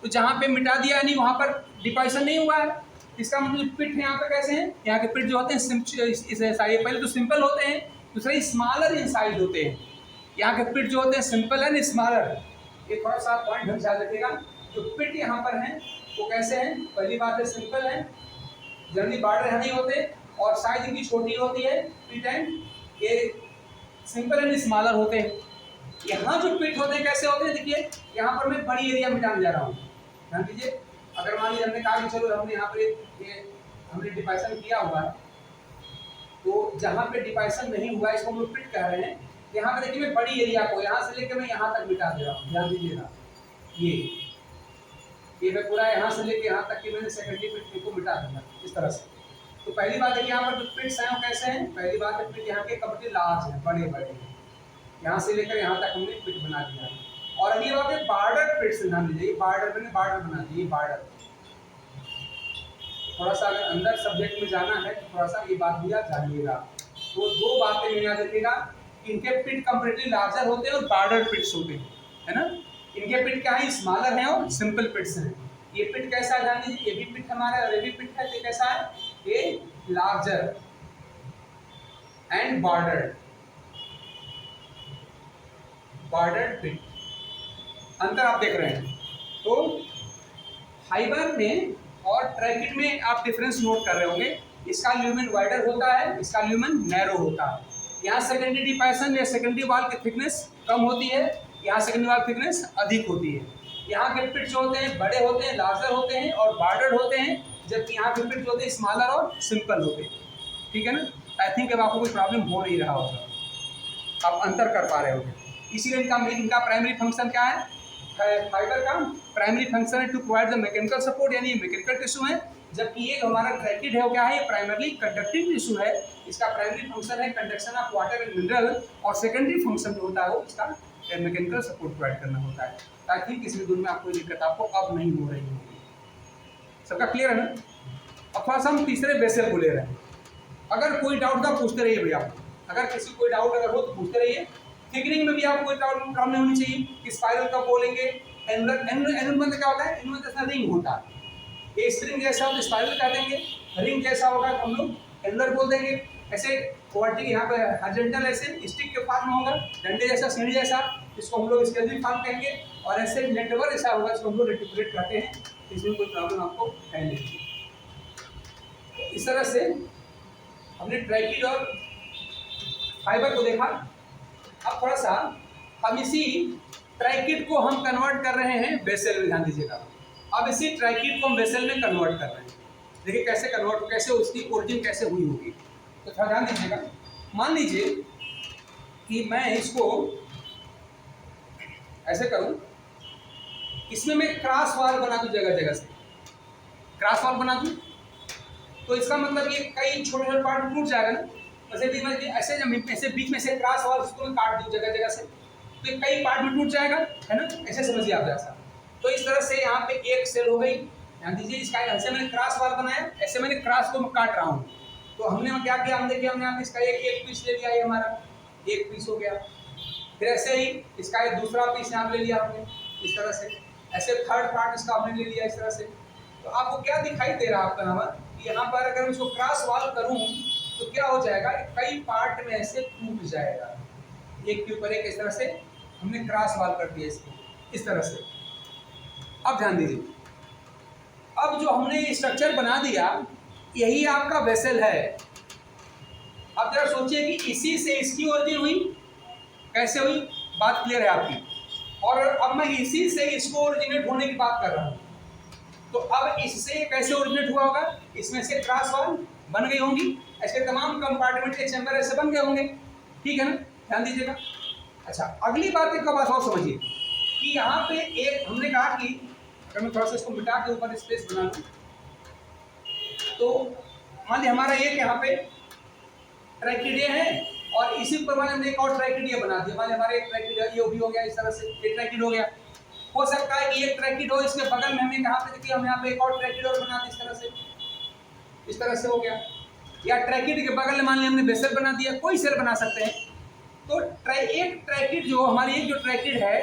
तो जहाँ पे मिटा दिया यानी वहाँ पर डिपाइसन नहीं हुआ है, इसका मतलब पिट है यहाँ पे कैसे हैं, यहाँ के पिट जो होते हैं पहले तो सिंपल होते हैं, दूसरा स्मॉलर इन साइज होते हैं। यहाँ के पिट जो होते हैं सिंपल एंड स्मॉलर, ये थोड़ा सा पॉइंट हम ध्यान रखिएगा। जो पिट यहाँ पर हैं वो कैसे हैं, पहली बात है सिंपल है, जनरली बॉर्डर नहीं होते, और साइज इनकी छोटी होती है, पिट एंड ये सिंपल एंड स्मॉलर होते हैं। यहाँ जो पिट होते हैं कैसे होते हैं, देखिए यहाँ पर मैं बड़ी एरिया मिटाने जा रहा हूँ। ध्यान दीजिए, अगर मान लीजिए हमने कहा कि चलो हमने यहाँ पर ये हमने डिपाइसन किया हुआ है, तो जहाँ पे डिपाइसन नहीं हुआ इसको हम लोग पिट कह रहे हैं। यहाँ पे देखिए मैं बड़ी एरिया को यहाँ से लेकर मैं यहाँ तक मिटा दे रहा हूँ। ध्यान दीजिएगा ये मैं पूरा यहाँ से लेकर यहाँ तक की मैंने सेकेंडरी पिट को मिटा दिया इस तरह से। तो पहली बात है कि यहाँ पर जो पिट्स हैं वो कैसे हैं, पहली बात है पिट यहाँ के कंप्लीट लार्ज हैं, बड़े बड़े, यहाँ से लेकर यहाँ तक हमने पिट बना दिया। और अगली बात है बॉर्डर पिट्स, ध्यान दीजिए बॉर्डर बना दिए, बॉर्डर। थोड़ा सा अगर अंदर सब्जेक्ट में जाना है तो थोड़ा सा ये बात भी आप जानिएगा। तो दो बातें में याद रखिएगा, इनके पिट कंप्लीटली लार्जर होते हैं और बॉर्डर पिट्स होते हैं, है ना। इनके पिट क्या है, स्मॉलर हैं और सिंपल पिट्स हैं। ये पिट कैसा है, ध्यान दीजिए, ये भी पिट हमारा, ये भी पिट है, ये कैसा है, ये लार्जर एंड बॉर्डर्ड पिट। अंतर आप देख रहे हैं। तो फाइबर में और ट्रैकिट में आप डिफरेंस नोट कर रहे होंगे, इसका ल्यूमेन वाइडर होता है, इसका ल्यूमेन नैरो होता है। यहाँ सेकेंडरी डिपाइसन या सेकेंडरी वॉल की थिकनेस कम होती है, यहाँ सेकेंडरी वॉल थिकनेस अधिक होती है। यहाँ के पिट जो होते हैं बड़े होते हैं, लार्जर होते हैं और बॉर्डर्ड होते हैं, जबकि यहाँ के पिट जो होते हैं स्मॉलर और सिंपल होते हैं। ठीक है ना। आई थिंक अब आपको कोई प्रॉब्लम हो नहीं रहा होगा, आप अंतर कर पा रहे होंगे। इसीलिए इनका प्राइमरी फंक्शन क्या है, फाइबर का प्राइमरी फंक्शन है to provide the mechanical support, यानी ये मैकेनिकल टिश्यू है, जबकि ये हमारा ट्रैकिड है वो क्या है, ये प्राइमरली कंडक्टिंग टिश्यू है। इसका प्राइमरी फंक्शन है conduction of water and mineral, और सेकेंडरी फंक्शन जो होता है वो इसका मैकेनिकल सपोर्ट प्रोवाइड करना होता है, ताकि किसी भी दूर में आपको दिक्कत आपको अब नहीं हो रही होगी। सबका क्लियर है ना? अब थोड़ा सा हम तीसरे बेसल को ले रहे हैं। अगर कोई डाउट था पूछते रहिए भैया, अगर किसी कोई डाउट अगर हो तो पूछते रहिए। थिकनिंग में भी आपको कोई प्रॉब्लम नहीं होनी चाहिए कि स्पाइरल कब बोलेंगे, एनुलर मतलब क्या होता है, एनुलर जैसा रिंग होता है, ये स्प्रिंग जैसा हो तो स्पाइरल कह देंगे, रिंग जैसा होगा तो हम लोग एनुलर बोल देंगे। ऐसे क्वार्टिक यहाँ पे हॉरिजॉन्टल ऐसे स्टिक के फॉर्म में होगा, डंडे जैसा, सीढ़ी जैसा, इसको हम लोग स्केलिंग फॉर्म कहेंगे, और ऐसे नेटवर्क ऐसा होगा इसको हम लोग रेटिकुलेट कहते हैं। इसमें कोई प्रॉब्लम आपको है नहीं। इस तरह से हमने ट्रैकिड और फाइबर को देखा। अब थोड़ा सा हम इसी ट्रैकिड को हम कन्वर्ट कर रहे हैं बेसल में, ध्यान दीजिएगा। अब इसी ट्रैकिड को हम बेसल में कन्वर्ट कर रहे हैं। देखिए कैसे कन्वर्ट, कैसे उसकी ओरिजिन कैसे हुई होगी, तो थोड़ा ध्यान दीजिएगा। मान लीजिए कि मैं इसको ऐसे करूं, इसमें मैं क्रॉस वाल बना दूं, जगह जगह से क्रॉस वाल बना दूं, तो इसका मतलब ये कई छोटे छोटे पार्ट में टूट जाएगा ना। वैसे बीच में ऐसे जब ऐसे बीच में से क्रॉस वाल उसको मैं काट दूं जगह जगह से, तो ये कई पार्ट में टूट जाएगा, है ना? ऐसे समझिए आप ऐसा। तो इस तरह से यहाँ पे एक सेल हो गई, ध्यान दीजिए। इसका ऐसे मैंने क्रॉस वाल बनाया, ऐसे मैंने क्रॉस को मैं काट रहा हूँ। तो हमने क्या किया, हम देखिए हमने यहाँ पे इसका एक पीस ले लिया, ये हमारा एक पीस हो गया। फिर ऐसे ही इसका एक दूसरा पीस यहाँ ले लिया हमने इस तरह से, ऐसे थर्ड पार्ट इसका हमने ले लिया इस तरह से। तो आपको क्या दिखाई दे रहा है आपका यहाँ पर, यहाँ पर अगर मैं इसको क्रॉस वाल करूँ तो क्या हो जाएगा, कई पार्ट में ऐसे टूट जाएगा, एक के ऊपर एक। इस तरह से हमने क्रॉस वाल कर दिया इसको इस तरह से। अब ध्यान दीजिए, अब जो हमने स्ट्रक्चर बना दिया यही आपका वेसल है। अब जरा सोचिए कि इसी से इसकी ओरिजिन हुई, कैसे हुई, बात क्लियर है आपकी। और अब मैं इसी से इसको ओरिजिनेट होने की बात कर रहा हूँ। तो अब इससे कैसे ओरिजिनेट हुआ होगा, इसमें से क्रॉस वाल बन गई होंगी, ऐसे तमाम कंपार्टमेंट के चैम्बर ऐसे बन गए होंगे, ठीक है ना? ध्यान दीजिएगा। अच्छा, अगली बात एक बात और समझिए कि यहाँ पे एक हमने कहा कि अगर मैं थोड़ा सा इसको मिटा के ऊपर स्पेस बना लूँ, तो मान लीजिए हमारा एक यहाँ पे ट्रैकिडिया है और इसी पर मान हमने एक और ट्रैकिडिया बना दिया। मान लीजिए हमारा एक ट्रैकिडिया ये भी हो गया, इस तरह से एक ट्रैकिड हो गया। हो सकता है कि एक ट्रैकिड हो, इसके बगल में हमने कहा पे देखिए हम यहाँ पे एक और ट्रैकिड और बना दी इस तरह से, इस तरह से हो गया। या ट्रैकिड के बगल में मान लिया हमने बेसल बना दिया, कोई सेल बना सकते हैं। तो एक ट्रैकिड जो हमारी एक जो ट्रैकिड है,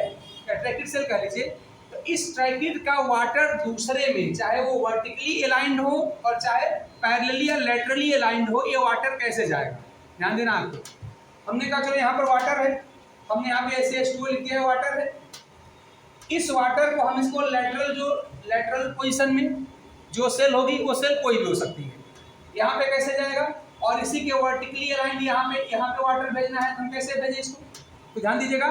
या ट्रैकिड सेल कह लीजिए, तो इस ट्रैकिड का वाटर दूसरे में, चाहे वो वर्टिकली अलाइंड हो और चाहे पैरेलली या लेटरली अलाइंड हो, ये वाटर कैसे जाएगा, ध्यान देना आपको। हमने कहा चलो यहाँ पर वाटर है, हमने यहाँ पे ऐसे H2O लिख दिया है, वाटर है। इस वाटर को हम इसको लेटरल पोजीशन में जो सेल होगी वो सेल कोई भी हो सकती है, यहाँ पे कैसे जाएगा। और इसी के वर्टिकली अलाइंड यहाँ पे वाटर भेजना है, हम कैसे भेजें इसको, तो ध्यान दीजिएगा।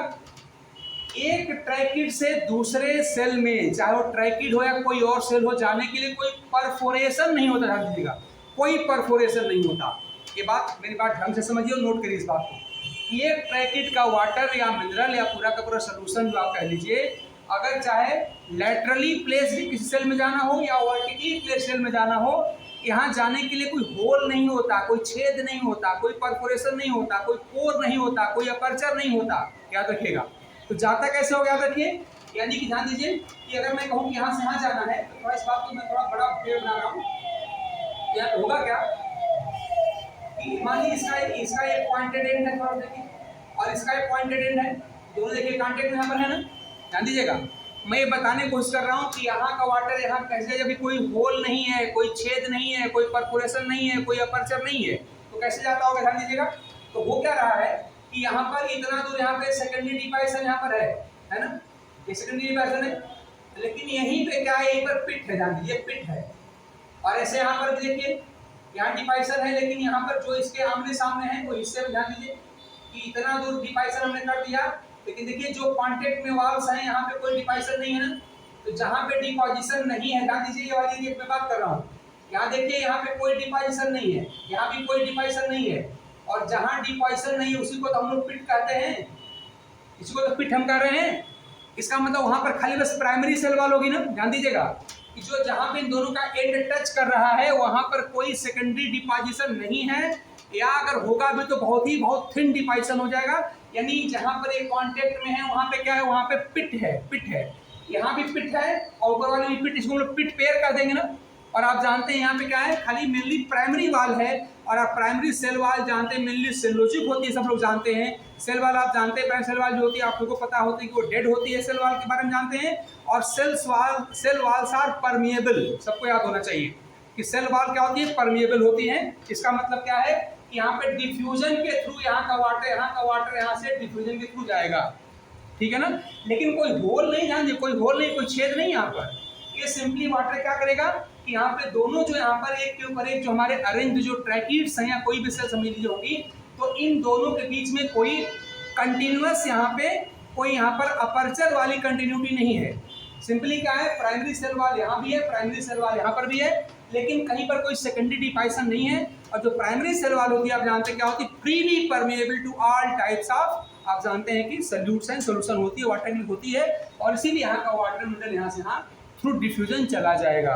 एक ट्रैकिड से दूसरे सेल में, चाहे वो ट्रैकिड हो या कोई और सेल हो, जाने के लिए कोई परफोरेशन नहीं होता, ध्यान दीजिएगा, कोई परफोरेशन नहीं होता। ये बात, मेरी बात ढंग से समझिए और नोट करिए इस बात को। ये ट्रैकिड का वाटर या मिनरल या पूरा का पूरा सोल्यूशन जो आप कह लीजिए, अगर चाहे लेटरली प्लेस किसी सेल में जाना हो या वर्टिकली प्लेस सेल में जाना हो, यहाँ जाने के लिए कोई होल नहीं होता, कोई छेद नहीं होता, कोई परफोरेशन नहीं होता, कोई पोर नहीं होता, कोई अपर्चर नहीं होता, याद रखिएगा। तो जाता कैसे होगा, याद रखिए। यानी कि ध्यान दीजिए कि अगर मैं कहूँ कि यहाँ से यहाँ जाना है, तो थोड़ा इस बात को मैं थोड़ा बड़ा पेड़ बना रहा हूँ। यहाँ होगा क्या कि मान लीजिए इसका एक पॉइंटेड एंड है, थोड़ा देखिए, और इसका एक पॉइंटेड एंड है, दोनों देखिए कॉन्टेक्ट यहाँ पर है ना। ध्यान दीजिएगा, मैं ये बताने की कोशिश कर रहा हूँ कि यहाँ का वाटर यहाँ कैसे, जब कोई होल नहीं है, कोई छेद नहीं है, कोई परफोरेशन नहीं है, कोई अपर्चर नहीं है, तो कैसे जाता होगा, ध्यान दीजिएगा। तो वो क्या रहा है कि यहाँ पर इतना दूर यहाँ पे सेकेंडरी डिपाइसन यहाँ पर है ना, ये सेकेंडरी डिपाइसन है, लेकिन यहीं पे क्या है, यहीं पर पिट है, ध्यान दीजिए पिट है। और ऐसे यहाँ पर देखिए यहाँ डिपाइसन है, लेकिन यहाँ पर जो इसके आमने सामने है वो हिस्से में ध्यान दीजिए कि इतना दूर डिपाइसन हमने कर दिया, लेकिन देखिए जो कांटेक्ट में वाल्स हैं यहाँ पे कोई डिपाइसन नहीं है ना। तो जहाँ पे डिपोजिशन नहीं है, ध्यान दीजिए ये वाली मैं बात कर रहा हूँ, यहाँ देखिए यहाँ पे कोई डिपोजिशन नहीं है, यहाँ भी कोई डिपोजिशन नहीं है, और जहाँ डिपोजिशन नहीं है उसी को तो हम लोग पिट कहते हैं, इसी को तो पिट हम कर रहे हैं। इसका मतलब वहाँ पर खाली बस प्राइमरी सेल वाल होगी ना। ध्यान दीजिएगा कि जो जहाँ पे इन दोनों का एंड टच कर रहा है वहाँ पर कोई सेकेंडरी डिपोजिशन नहीं है, या अगर होगा भी तो बहुत थिन डिपाइसन हो जाएगा, यानी जहां पर एक कांटेक्ट में है वहां पे क्या है, वहां पे पिट है, यहाँ भी पिट है और ऊपर वाले भी पिट, इसको हम लोग पिट पेयर कर देंगे ना। और आप जानते हैं यहाँ पे क्या है, खाली मेनली प्राइमरी वाल है, और आप प्राइमरी सेल वाल जानते हैं मेनली सेलोजिक होती है, सब लोग जानते हैं। सेल वाल आप जानते हैं, प्राइमरी सेल वाल जो होती है आप लोगों को पता होती है कि वो डेड होती है, सेल वाल के बारे में जानते हैं। और सेल वाल्स आर परमिएबल, सबको याद होना चाहिए कि सेल वाल क्या होती है, परमिएबल होती है। इसका मतलब क्या है कि यहाँ पे डिफ्यूजन के थ्रू यहाँ का वाटर यहाँ से डिफ्यूजन के थ्रू जाएगा, ठीक है ना। लेकिन कोई होल नहीं, ध्यान दीजिए, कोई होल नहीं, कोई छेद नहीं यहाँ पर। ये सिंपली वाटर क्या करेगा कि यहाँ पे दोनों जो यहाँ पर एक के ऊपर एक जो हमारे अरेंज जो ट्रैकिड्स हैं या कोई भी सेल समझ लीजिए होगी, तो इन दोनों के बीच में कोई कंटिन्यूअस यहाँ पे कोई यहाँ पर अपर्चर वाली कंटिन्यूटी नहीं है। सिंपली क्या है, प्राइमरी सेल वाल यहाँ भी है, प्राइमरी सेल वाल यहाँ पर भी है, लेकिन कहीं पर कोई सेकेंडरी डिपाइसन नहीं है। और जो प्राइमरी सेल वाल होती है आप जानते हैं क्या होती है, freely permeable to all types of, आप जानते हैं कि सोल्यूशन होती है, वाटर होती है, और इसीलिए यहाँ का वाटर मिनरल यहाँ से यहाँ थ्रू डिफ्यूजन चला जाएगा।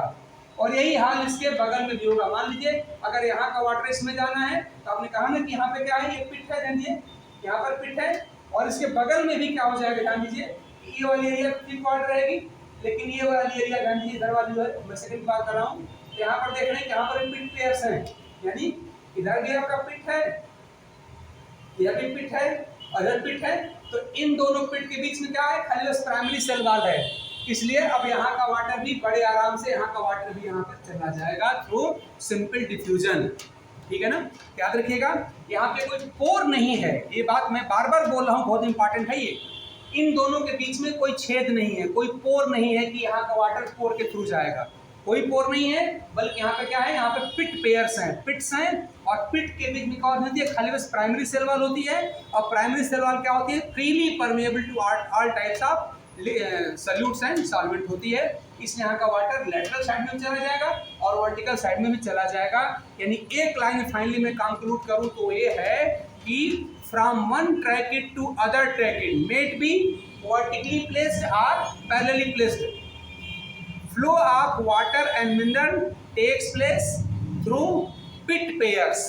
और यही हाल इसके बगल में भी होगा। मान लीजिए अगर यहाँ का वाटर इसमें जाना है तो आपने कहा ना कि यहाँ पे क्या है, ये पिट है, ध्यान दीजिए यहाँ पर पिट है, और इसके बगल में भी क्या हो जाएगा, ध्यान दीजिए ये वाली एरिया थिक वाटर रहेगी, लेकिन ये वाली एरिया ध्यान दीजिए इधर वाली जो है, मैं सेकंड बात कर रहा हूँ, यहाँ पर देख रहे हैं यहाँ पर पिट पेयर्स हैं, यानी इधर भी आपका पिट है, इधर भी पिट है और इधर पिट है, तो इन दोनों पिट के बीच में क्या है, खाली बस प्राइमरी सेल वाल है। इसलिए अब यहाँ का वाटर भी बड़े आराम से यहाँ का वाटर भी यहाँ पर चला जाएगा थ्रू सिंपल डिफ्यूजन, ठीक है ना। याद रखिएगा यहाँ पे कोई पोर नहीं है, ये बात मैं बार बार बोल रहा हूँ, बहुत इंपॉर्टेंट है ये। इन दोनों के बीच में कोई छेद नहीं है, कोई पोर नहीं है कि यहाँ का वाटर पोर के थ्रू जाएगा, कोई पोर नहीं है, बल्कि यहाँ पे क्या है, यहाँ पे पिट पेयर्स हैं, पिट्स हैं, और पिट के बीच में क्या होती है, खाली बस प्राइमरी सेल वाल होती है। और प्राइमरी सेल वाल क्या होती है, freely permeable to all types of solutes and solvent होती है। इसलिए यहाँ का वाटर लेटरल साइड में चला जाएगा और वर्टिकल साइड में भी चला जाएगा। यानी एक लाइन फाइनली मैं कंक्लूड करूँ तो ये है कि from one tracheid to other tracheid might be vertically placed और parallelly placed, flow of water and mineral takes place through pit pairs.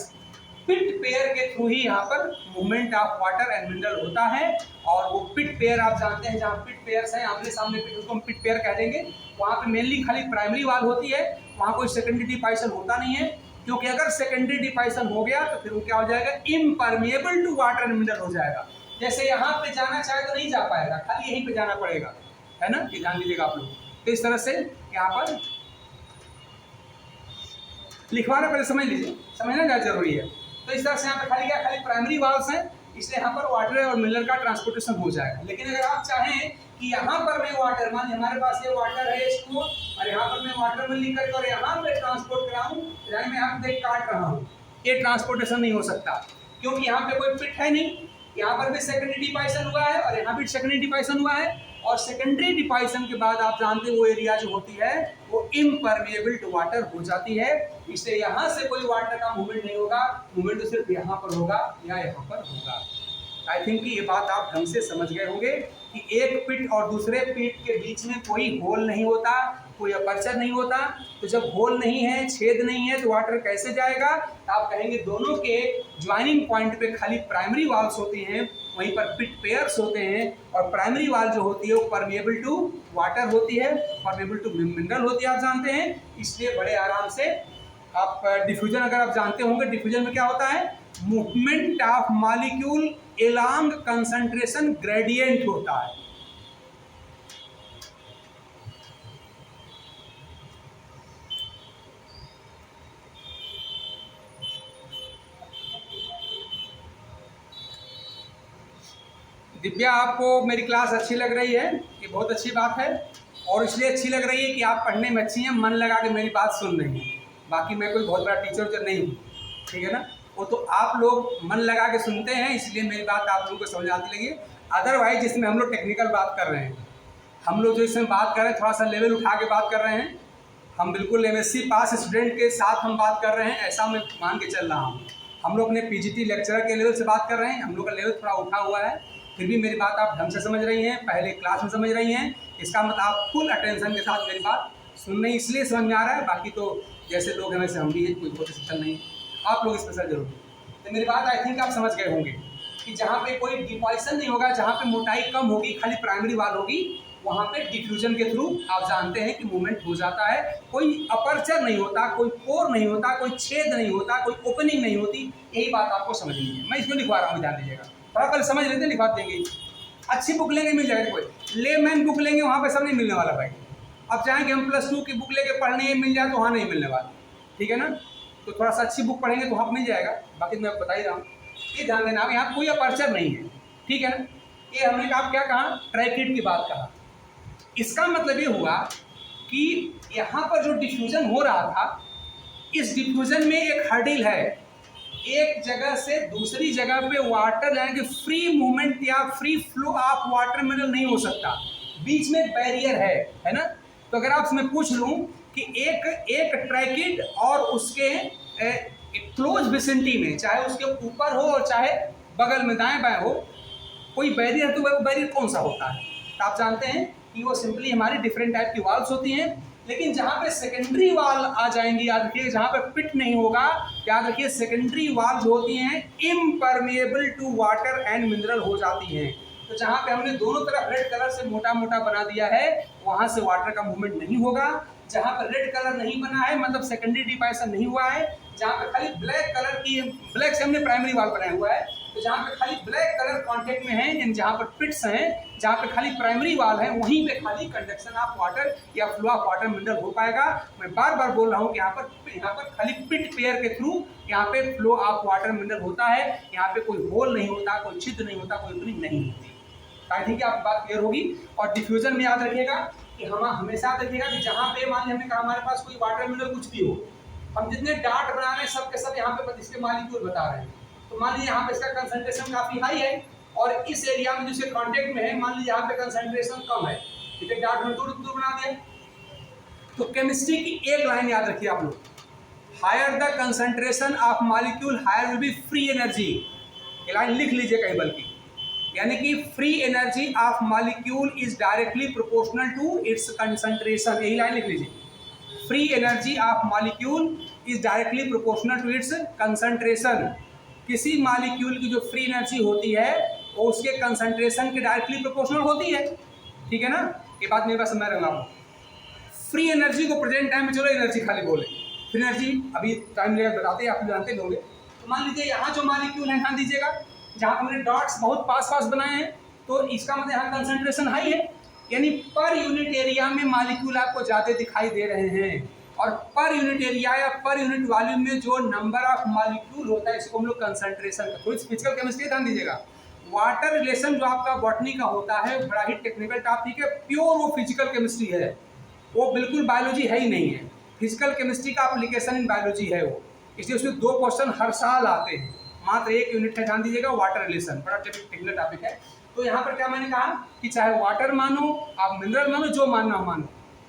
Pit pair के थ्रू ही यहाँ पर movement of water and mineral होता है। और वो पिट पेयर आप जानते हैं, जहाँ पिट पेयर्स हैं आमने सामने पिट, उसको हम पिट पेयर कह देंगे। वहाँ पे मेनली खाली प्राइमरी वाल होती है, वहाँ कोई सेकेंडरी डिपाइसन होता नहीं है, क्योंकि अगर सेकेंडरी डिपाइसन हो गया तो फिर वो क्या हो जाएगा, इम्परमेएबल टू वाटर एंड मिनरल हो जाएगा। जैसे यहाँ पे जाना चाहे तो नहीं जा पाएगा, खाली यहीं पे जाना पड़ेगा, है ना, ये ध्यान दीजिएगा आप लोग। तो इस तरह से यहाँ पर लिखवाना पहले समझ लीजिए, समझना क्या जरूरी है। तो इस तरह से यहाँ पे खाली क्या, खाली प्राइमरी वाल्स हैं, इसलिए यहाँ पर वाटर और मिनरल का ट्रांसपोर्टेशन हो जाएगा। लेकिन अगर आप चाहें कि यहाँ पर मैं वाटर, मान हमारे पास ये वाटर है इसको, और यहाँ पर मैं वाटर में लिख कर यहाँ पे ट्रांसपोर्ट कराऊँ, यानी मैं यहाँ पे काट रहा हूँ, ये ट्रांसपोर्टेशन नहीं हो सकता, क्योंकि यहाँ पे कोई पिट है नहीं, यहाँ पर भी सेकेंडरी डिपाइसन हुआ है और यहाँ भी सेकेंडरी डिपाइसन हुआ है। और सेकेंडरी डिपाइसन के बाद आप जानते हैं वो एरिया जो होती है वो इम्परमेएबल टू वाटर हो जाती है। इसलिए यहाँ से कोई वाटर का मूवमेंट नहीं होगा, मूवमेंट तो सिर्फ यहाँ पर होगा या यहाँ पर होगा। आई थिंक ये बात आप ढंग से समझ गए होंगे कि एक पिट और दूसरे पिट के बीच में कोई होल नहीं होता, कोई अपर्चर नहीं होता। तो जब होल नहीं है, छेद नहीं है, तो वाटर कैसे जाएगा? तो आप कहेंगे दोनों के ज्वाइनिंग पॉइंट पे खाली प्राइमरी वाल्स होती हैं, वहीं पर पिट पेयर्स होते हैं, और प्राइमरी वाल जो होती है वो परमेएबल टू वाटर होती है, परमेएबल टू मिनरल होती है, आप जानते हैं। इसलिए बड़े आराम से आप डिफ्यूजन अगर आप जानते होंगे, डिफ्यूजन में क्या होता है, movement of molecule along concentration gradient होता है। दिव्या, आपको मेरी क्लास अच्छी लग रही है, ये बहुत अच्छी बात है, और इसलिए अच्छी लग रही है कि आप पढ़ने में अच्छी हैं, मन लगा के मेरी बात सुन रही हैं। बाकी मैं कोई बहुत बड़ा टीचर नहीं हूँ, ठीक है ना, वो तो आप लोग मन लगा के सुनते हैं, इसलिए मेरी बात आप लोगों को समझ आती लगी। अदरवाइज जिसमें हम लोग टेक्निकल बात कर रहे हैं, हम लोग जो इसमें बात कर रहे हैं थोड़ा सा लेवल उठा के बात कर रहे हैं, हम बिल्कुल MSc पास स्टूडेंट के साथ हम बात कर रहे हैं, ऐसा मैं मान के चल रहा हूँ। हम लोग अपने PGT लेक्चरर के लेवल से बात कर रहे हैं, हम लोग का लेवल थोड़ा उठा हुआ है, फिर भी मेरी बात आप ढंग से समझ रही हैं, पहले क्लास में समझ रही हैं, इसका मतलब आप फुल अटेंशन के साथ मेरी बात सुन रही, इसलिए समझ में आ रहा है। बाकी तो जैसे लोग हैं वैसे हम भी हैं, कोई बहुत स्पेशल नहीं, आप लोग स्पेशल जरूर। तो मेरी बात आई थिंक आप समझ गए होंगे कि जहाँ पे कोई डिपॉजिशन नहीं होगा, जहाँ पे मोटाई कम होगी, खाली प्राइमरी वाल होगी, वहाँ पे डिफ्यूजन के थ्रू आप जानते हैं कि मूवमेंट हो जाता है। कोई अपर्चर नहीं होता, कोई पोर नहीं होता, कोई छेद नहीं होता, कोई ओपनिंग नहीं होती। यही बात आपको समझनी है। मैं इसमें लिखवा रहा हूँ, ध्यान दीजिएगा, थोड़ा पहले समझ लेते हैं, लिखवा देंगे। अच्छी बुक लेंगे मिल जाएगी, कोई लेमैन बुक लेंगे वहाँ पे सब नहीं मिलने वाला भाई। अब चाहेंगे हम +2 की बुक लेके पढ़ने मिल जाए तो वहाँ नहीं मिलने वाला, ठीक है ना। तो थोड़ा सा अच्छी बुक पढ़ेंगे तो वहाँ मिल जाएगा, बाकी मैं बता ही रहा हूँ। ये ध्यान देना, अब यहाँ कोई अपर्चर नहीं है, ठीक है ना। ये हमने कहा क्या कहा, ट्रैकिड की बात कहा। इसका मतलब ये हुआ कि यहाँ पर जो डिफ्यूजन हो रहा था, इस डिफ्यूजन में एक हर्डिल है, एक जगह से दूसरी जगह पे वाटर यानी कि फ्री मूवमेंट या free flow of water mineral नहीं हो सकता, बीच में एक बैरियर है ना। तो अगर आपसे मैं पूछ लूँ कि एक ट्रैकिड और उसके क्लोज विसिनिटी में, चाहे उसके ऊपर हो और चाहे बगल में दाएं बाएं हो, कोई बैरियर है, तो वो बैरियर कौन सा होता है। तो आप जानते हैं कि वो सिंपली हमारी डिफरेंट टाइप की वाल्व्स होती हैं। लेकिन जहाँ पे सेकेंडरी वाल आ जाएंगी, याद रखिए, जहाँ पे पिट नहीं होगा, याद रखिए सेकेंडरी वाल जो होती हैं इम्परमेएबल टू वाटर एंड मिनरल हो जाती हैं। तो जहाँ पे हमने दोनों तरफ रेड कलर से मोटा मोटा बना दिया है, वहाँ से वाटर का मूवमेंट नहीं होगा। जहाँ पर रेड कलर नहीं बना है, मतलब सेकेंडरी डिपाइसन नहीं हुआ है, जहाँ पे खाली ब्लैक कलर की, ब्लैक से हमने प्राइमरी वाल बनाया हुआ है, तो जहाँ पे खाली ब्लैक कलर कांटेक्ट में है, जहाँ पर पिट्स हैं, जहाँ पे खाली प्राइमरी वाल है, वहीं पे खाली कंडक्शन ऑफ वाटर या फ्लो ऑफ वाटर मिनरल हो पाएगा। मैं बार बार बोल रहा हूँ कि यहाँ पर खाली पिट पेयर के थ्रू यहाँ पे फ्लो ऑफ वाटर मिनरल होता है। यहाँ पे कोई होल नहीं होता, कोई छिद्र नहीं होता, कोई ओपनिंग नहीं होती। आई थिंक आपकी बात क्लियर होगी। और डिफ्यूजन में याद रखिएगा कि हम हमेशा याद रखिएगा कि जहाँ पे मान लीजिए हमने कहा हमारे पास कोई वाटर मिनरल कुछ भी हो, हम जितने डार्ट बना रहे हैं सब के सब यहाँ पे इसके मॉलिक्यूल बता रहे हैं। तो मान लीजिए यहाँ पे इसका कंसंट्रेशन काफी हाई है और इस एरिया में जिसके कांटेक्ट में है, मान लीजिए यहाँ पे कंसंट्रेशन कम है, इसे डार्ट में दूर बना दिया। तो केमिस्ट्री की एक लाइन याद रखिए आप लोग, higher the concentration of molecule higher will be free energy. ये लाइन लिख लीजिए कहीं, बल्कि यानी कि free energy of molecule is directly proportional to its concentration. यही लाइन लिख लीजिए, free energy of molecule is directly proportional to its concentration. किसी मॉलिक्यूल की जो फ्री एनर्जी होती है वो उसके कंसंट्रेशन के डायरेक्टली प्रोपोर्शनल होती है, ठीक है ना। ये बात मेरे पास समझ रहा हूँ। फ्री एनर्जी को प्रेजेंट टाइम में चलो एनर्जी खाली बोले, फ्री एनर्जी अभी टाइम लेकर बताते हैं, आप जानते होंगे। तो मान लीजिए यहाँ जो मॉलिक्यूल है, ध्यान दीजिएगा, जहाँ हमने डॉट्स बहुत पास पास बनाए हैं, तो इसका मतलब यहाँ कंसंट्रेशन हाई है, यानी पर यूनिट एरिया में मॉलिक्यूल आपको ज़्यादा दिखाई दे रहे हैं। और पर यूनिट एरिया या पर यूनिट वॉल्यूम में जो नंबर ऑफ मॉलिक्यूल होता है, इसको हम लोग कंसंट्रेशन का, थोड़ी फिजिकल केमिस्ट्री ध्यान दीजिएगा। वाटर रिलेशन जो आपका बॉटनी का होता है, बड़ा ही टेक्निकल टॉपिक है, प्योर वो फिजिकल केमिस्ट्री है, वो बिल्कुल बायोलॉजी है ही नहीं है। फिजिकल केमिस्ट्री का एप्लीकेशन इन बायोलॉजी है वो, इसलिए उसमें 2 क्वेश्चन हर साल आते हैं, मात्र 1 यूनिट है, ध्यान दीजिएगा, वाटर रिलेशन, बड़ा टेक्निकल टॉपिक है। तो यहाँ पर क्या मैंने कहा कि चाहे वाटर मानो, आप मिनरल मानो, जो मानना हो मानो,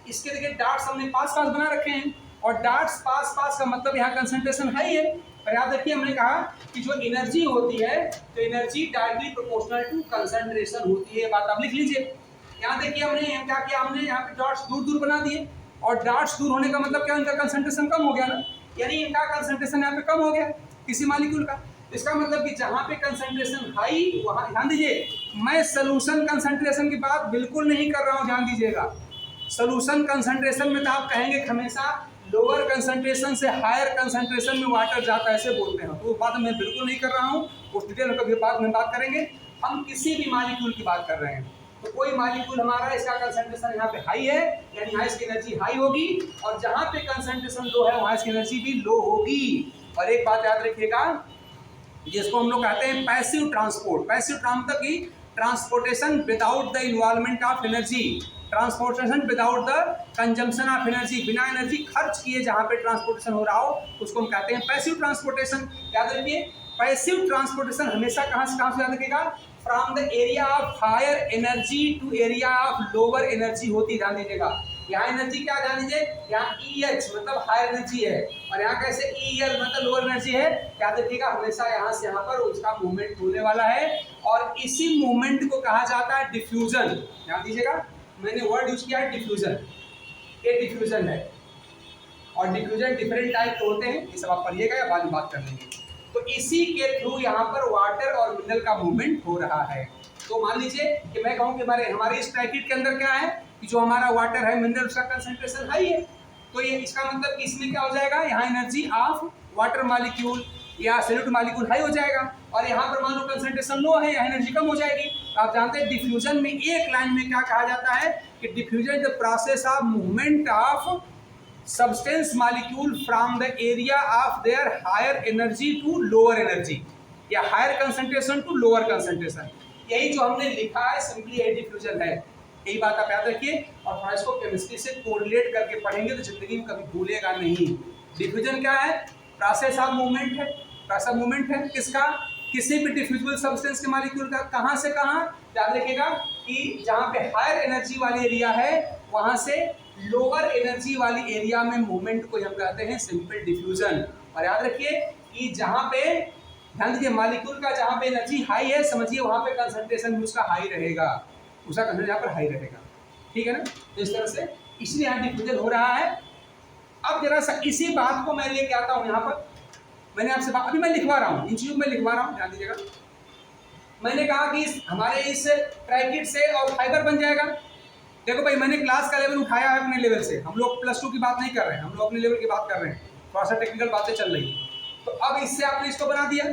इसके देखिए डार्ट्स हमने पास पास बना रखे हैं, और डार्ट्स पास पास का मतलब यहाँ कंसंट्रेशन हाई है। और याद रखिए हमने कहा कि जो एनर्जी होती है, तो energy directly proportional to concentration होती है, ये बात आप लिख लीजिए। यहाँ देखिए हमने क्या किया, हमने यहाँ पे डॉट्स दूर दूर बना दिए, और डॉट्स दूर होने का मतलब क्या, इनका कंसंट्रेशन कम हो गया ना, यानी इनका कंसंट्रेशन यहाँ पे कम हो गया किसी मॉलिक्यूल का। इसका मतलब कि जहाँ पे कंसंट्रेशन हाई, वहाँ ध्यान दीजिए, मैं सोल्यूशन कंसंट्रेशन की बात बिल्कुल नहीं कर रहा हूँ, ध्यान दीजिएगा। सोल्यूशन कंसंट्रेशन में तो आप कहेंगे हमेशा लोअर कंसंट्रेशन से हायर कंसंट्रेशन में वाटर जाता है, ऐसे बोलते हैं, तो वो बात मैं बिल्कुल नहीं कर रहा हूँ, उस डिटेल में कभी बात करेंगे। हम किसी भी मॉलिक्यूल की बात कर रहे हैं, तो कोई मॉलिक्यूल हमारा इसका कंसंट्रेशन यहाँ पे हाई है, यानी यहाँ इसकी एनर्जी हाई होगी, और जहाँ पे कंसंट्रेशन लो है वहाँ इसकी एनर्जी भी लो होगी। और एक बात याद रखिएगा, जिसको हम लोग कहते हैं पैसिव ट्रांसपोर्ट। पैसिव मतलब कि transportation without the involvement of energy, transportation without the consumption of energy, बिना एनर्जी खर्च किए जहाँ पे ट्रांसपोर्टेशन हो रहा हो, उसको हम कहते हैं पैसिव ट्रांसपोर्टेशन। याद रखिए, पैसिव ट्रांसपोर्टेशन हमेशा कहाँ से याद रखिएगा, from the area of higher energy to area of lower energy होती, ध्यान दीजिएगा। यहाँ एनर्जी क्या, ध्यान दीजिए, यहाँ EH मतलब हायर एनर्जी है, और यहाँ कैसे EL मतलब लोअर एनर्जी है। याद रखिएगा, हमेशा यहाँ से यहाँ पर उसका मूवमेंट होने वाला है, और इसी मूवमेंट को कहा जाता है डिफ्यूजन। ध्यान दीजिएगा, मैंने वर्ड यूज किया है डिफ्यूजन, ये डिफ्यूजन है। और डिफ्यूजन डिफरेंट टाइप के होते हैं, ये सब आप पढ़िएगा या बाद में बात कर लेंगे। तो इसी के थ्रू यहाँ पर वाटर और मिनरल का मूवमेंट हो रहा है। तो मान लीजिए कि मैं कहूँ कि हमारे इस ट्राइकिट के अंदर क्या है कि जो हमारा वाटर है, मिनरल का कंसंट्रेशन हाई है, तो ये इसका मतलब कि इसमें क्या हो जाएगा, यहाँ एनर्जी ऑफ वाटर मॉलिक्यूल या सॉल्यूट मॉलिक्यूल हाई हो जाएगा, और यहाँ पर मान लो कंसंट्रेशन लो है, यहाँ एनर्जी कम हो जाएगी। तो आप जानते हैं डिफ्यूजन में एक लाइन में क्या कहा जाता है कि diffusion is the process of movement of substance molecule from the area of their higher energy to lower energy या higher concentration to lower concentration। यही जो हमने लिखा है सिंपली यही डिफ्यूजन है। यही बात आप याद रखिए और थोड़ा इसको केमिस्ट्री से कोरिलेट करके पढ़ेंगे तो जिंदगी में कभी भूलेगा नहीं। डिफ्यूजन क्या है, प्रोसेस ऑफ मूवमेंट है। प्रोसेस ऑफ मूवमेंट है किसका, किसी भी डिफ्यूजिबल सब्सटेंस के मॉलिक्यूल का। कहाँ से कहाँ, याद रखिएगा कि जहाँ पे हायर एनर्जी वाली एरिया है वहाँ से लोअर एनर्जी वाली एरिया में मूवमेंट को हम कहते हैं सिंपल डिफ्यूजन। और याद रखिए कि जहाँ पे ध्यान दीजिए मॉलिक्यूल का जहाँ पे एनर्जी हाई है समझिए वहाँ पे कंसंट्रेशन भी उसका हाई रहेगा, उसका कंसंट्रेशन यहाँ पर हाई रहेगा, ठीक है ना। तो इस तरह से इसलिए यहाँ डिफ्यूजन हो रहा है। अब जरा सा इसी बात को मैं लेके आता हूँ यहाँ पर, मैंने आपसे अभी मैं लिखवा रहा हूँ, इन चीज़ों में लिखवा रहा हूँ, ध्यान दीजिएगा। मैंने कहा कि हमारे इस ट्राइकिट से और फाइबर बन जाएगा। देखो भाई मैंने क्लास का लेवल उठाया है अपने लेवल से, हम लोग +2 की बात नहीं कर रहे हैं, हम लोग अपने लेवल की बात कर रहे हैं, थोड़ा सा टेक्निकल बातें चल रही है। तो अब इससे आपने इसको बना दिया,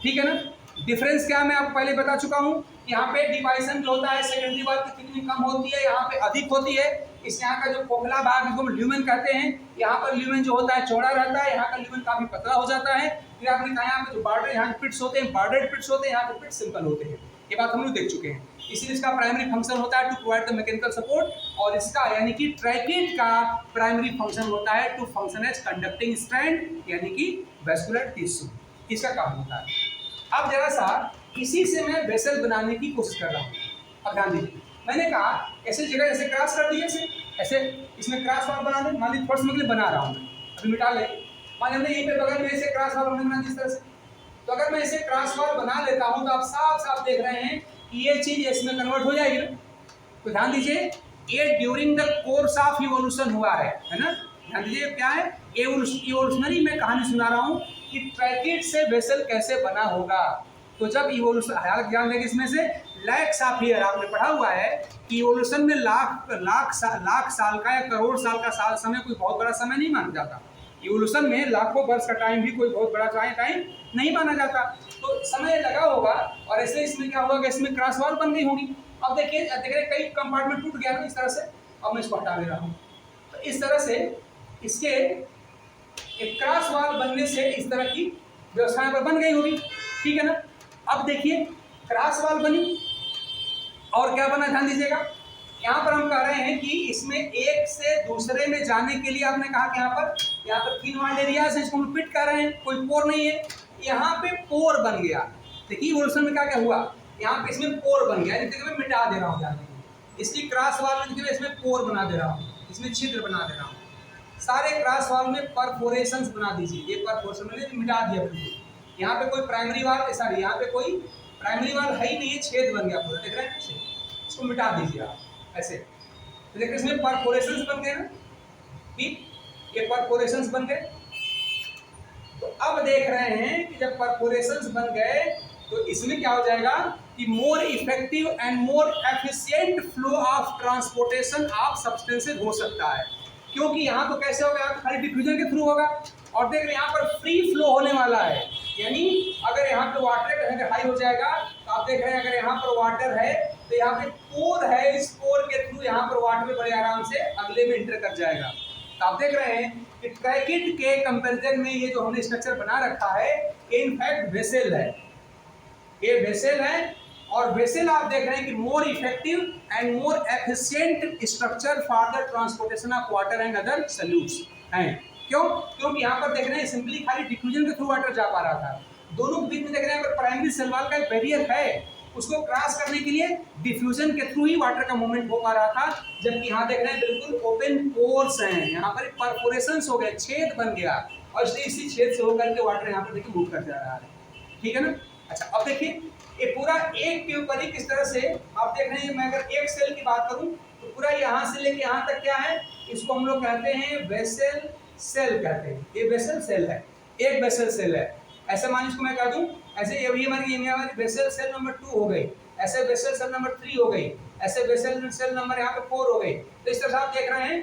ठीक है ना। डिफरेंस क्या मैं आपको पहले बता चुका हूँ, यहाँ पे डिवाइसन जो होता है सेकेंडरी वाल की कितनी कम होती है, यहाँ पे अधिक होती है। इस यहाँ का जो खोखला भाग जिसको हम ल्यूमेन कहते हैं, यहाँ पर ल्यूमेन जो होता है चौड़ा रहता है, यहाँ का ल्यूमेन काफी पतला हो जाता है। फिर आपने कहा यहाँ पे जो बॉर्डर यहाँ पिट्स होते हैं, बॉर्डर्ड पिट्स होते हैं, यहाँ पे पिट्स सिंपल होते हैं, ये बात हम लोग देख चुके हैं। इसीलिए इसका प्राइमरी फंक्शन होता है to provide the mechanical support, और इसका यानी कि ट्रैकिट का प्राइमरी फंक्शन होता है to function as conducting strand यानी कि वैस्कुलर टिश्यू, इसका काम होता है। अब जरा सा इसी से मैं वेसल बनाने की कोशिश कर रहा हूँ। अब ध्यान दीजिए मैंने कहा ऐसे जगह ऐसे क्रॉस कर दिए, ऐसे इसमें क्रॉस वाल बना दे, मान लीजिए थोड़ा सा बना रहा हूँ मैं, अभी मिटा ले, मान लीजिए यहीं पे बगल में ऐसे क्रॉस वाल बना जिस तरह से। तो अगर मैं इसे क्रॉस वाल बना लेता हूँ तो आप साफ साफ देख रहे हैं कि ये चीज इसमें कन्वर्ट हो जाएगी ना। तो ध्यान दीजिए ये during the course of evolution हुआ है ना। ध्यान दीजिए क्या है, इवोल्यूशनरी में कहानी सुना रहा हूँ कि ट्रैकिट से वेसल कैसे बना होगा। तो जब इवोल्यूशन हालांकि ध्यान देंगे इसमें से लैक्स ऑफ ईयर आपने पढ़ा हुआ है कि इवोल्यूशन में लाख साल का या करोड़ साल का समय कोई बहुत बड़ा समय नहीं माना जाता। इवोल्यूशन में लाखों वर्ष का टाइम भी कोई बहुत बड़ा टाइम नहीं माना जाता। तो समय लगा होगा और ऐसे इसमें क्या होगा कि इसमें क्रॉस वॉल बन गई होगी। अब देखिए कई कंपार्टमेंट टूट गया ना इस तरह से। अब मैं इसको हटा दे रहा हूँ। तो इस तरह से इसके एक क्रॉस वॉल बनने से इस तरह की व्यवस्था पर बन गई होगी, ठीक है ना। अब देखिए क्रॉस वॉल बनी और क्या बना, ध्यान दीजिएगा। यहाँ पर हम कह रहे हैं कि इसमें एक से दूसरे में जाने के लिए आपने कहा कि यहाँ पर 3 वाल एरियाज है, इसको हम पिट कर रहे हैं, कोई पोर नहीं है। यहाँ पे पोर बन गया। देखिए इवोल्यूशन में क्या क्या हुआ, यहाँ पे इसमें पोर बन गया। देखिए मैं मिटा दे रहा हूँ जाने इसकी क्रॉस वॉल में, देखिए इसमें पोर बना दे रहा हूँ, इसमें छिद्र बना दे रहा हूँ। सारे क्रॉस वॉल में परफोरेशंस बना दीजिए। ये परफोरेशन मैंने मिटा दिया बिल्कुल। यहाँ पे कोई प्राइमरी वॉल सॉरी यहाँ पे कोई प्राइमरी वॉल है ही नहीं है, छेद बन गया पूरा, देख रहे हैं। इसको मिटा दीजिए आप ऐसे। तो देखिए इसमें परफोरेशंस बन गए ना, ठीक, ये परफोरेशंस बन गए। तो अब देख रहे हैं कि जब परफोरेशंस बन गए तो इसमें क्या हो जाएगा कि मोर effective and more efficient flow of transportation of substances हो सकता है। क्योंकि यहाँ तो कैसे होगा, खाली डिफ्यूजन के थ्रू होगा। और देख रहे हैं यहाँ पर फ्री फ्लो होने वाला है, यानी अगर यहाँ पे वाटर हाई हो जाएगा तो आप देख रहे हैं अगर यहाँ पर वाटर है तो यहाँ पे पोर है, इस पोर के थ्रू यहाँ पर वाटर बड़े आराम से अगले में इंटर कर जाएगा। तो आप देख रहे हैं कि ट्रैकिट के कंपैरिजन में ये जो हमने स्ट्रक्चर बना रखा है ये इनफैक्ट वेसल है, ये वेसल है। और वेसल आप देख रहे हैं कि मोर effective and more efficient structure for the transportation of water and other solutes हैं। क्यों? क्योंकि यहाँ पर देख रहे हैं सिंपली खाली डिफ्यूजन के थ्रू वाटर जा पा रहा था। दोनों के बीच में देख रहे हैं पर प्राइमरी सेल वॉल का एक बैरियर है, उसको क्रॉस करने के लिए डिफ्यूजन के थ्रू ही वाटर का मूवमेंट हो पा रहा था। जबकि यहाँ देख रहे हैं बिल्कुल ओपन पोर्स हैं, यहाँ पर परफोरेशंस हो गए, छेद बन गया और इसी छेद से होकर के वाटर यहाँ पर देखिए मूव कर जा रहा है, ठीक है ना। अच्छा अब देखिए ये पूरा एक के ऊपर ही किस तरह से आप देख रहे हैं। मैं अगर एक सेल की बात करूं तो पूरा यहाँ से लेके यहाँ तक क्या है, इसको हम लोग कहते हैं वेसल सेल कहते हैं। ये वेसल सेल है, एक वेसल सेल है। ऐसे मान इसको मैं कर दूं, ऐसे ये भी हमारी वेसल सेल नंबर 2 हो गई, ऐसे वेसल सेल नंबर 3 हो गई, ऐसे वेसल सेल नंबर यहाँ पे 4 हो गई। तो इस तरह से आप देख रहे हैं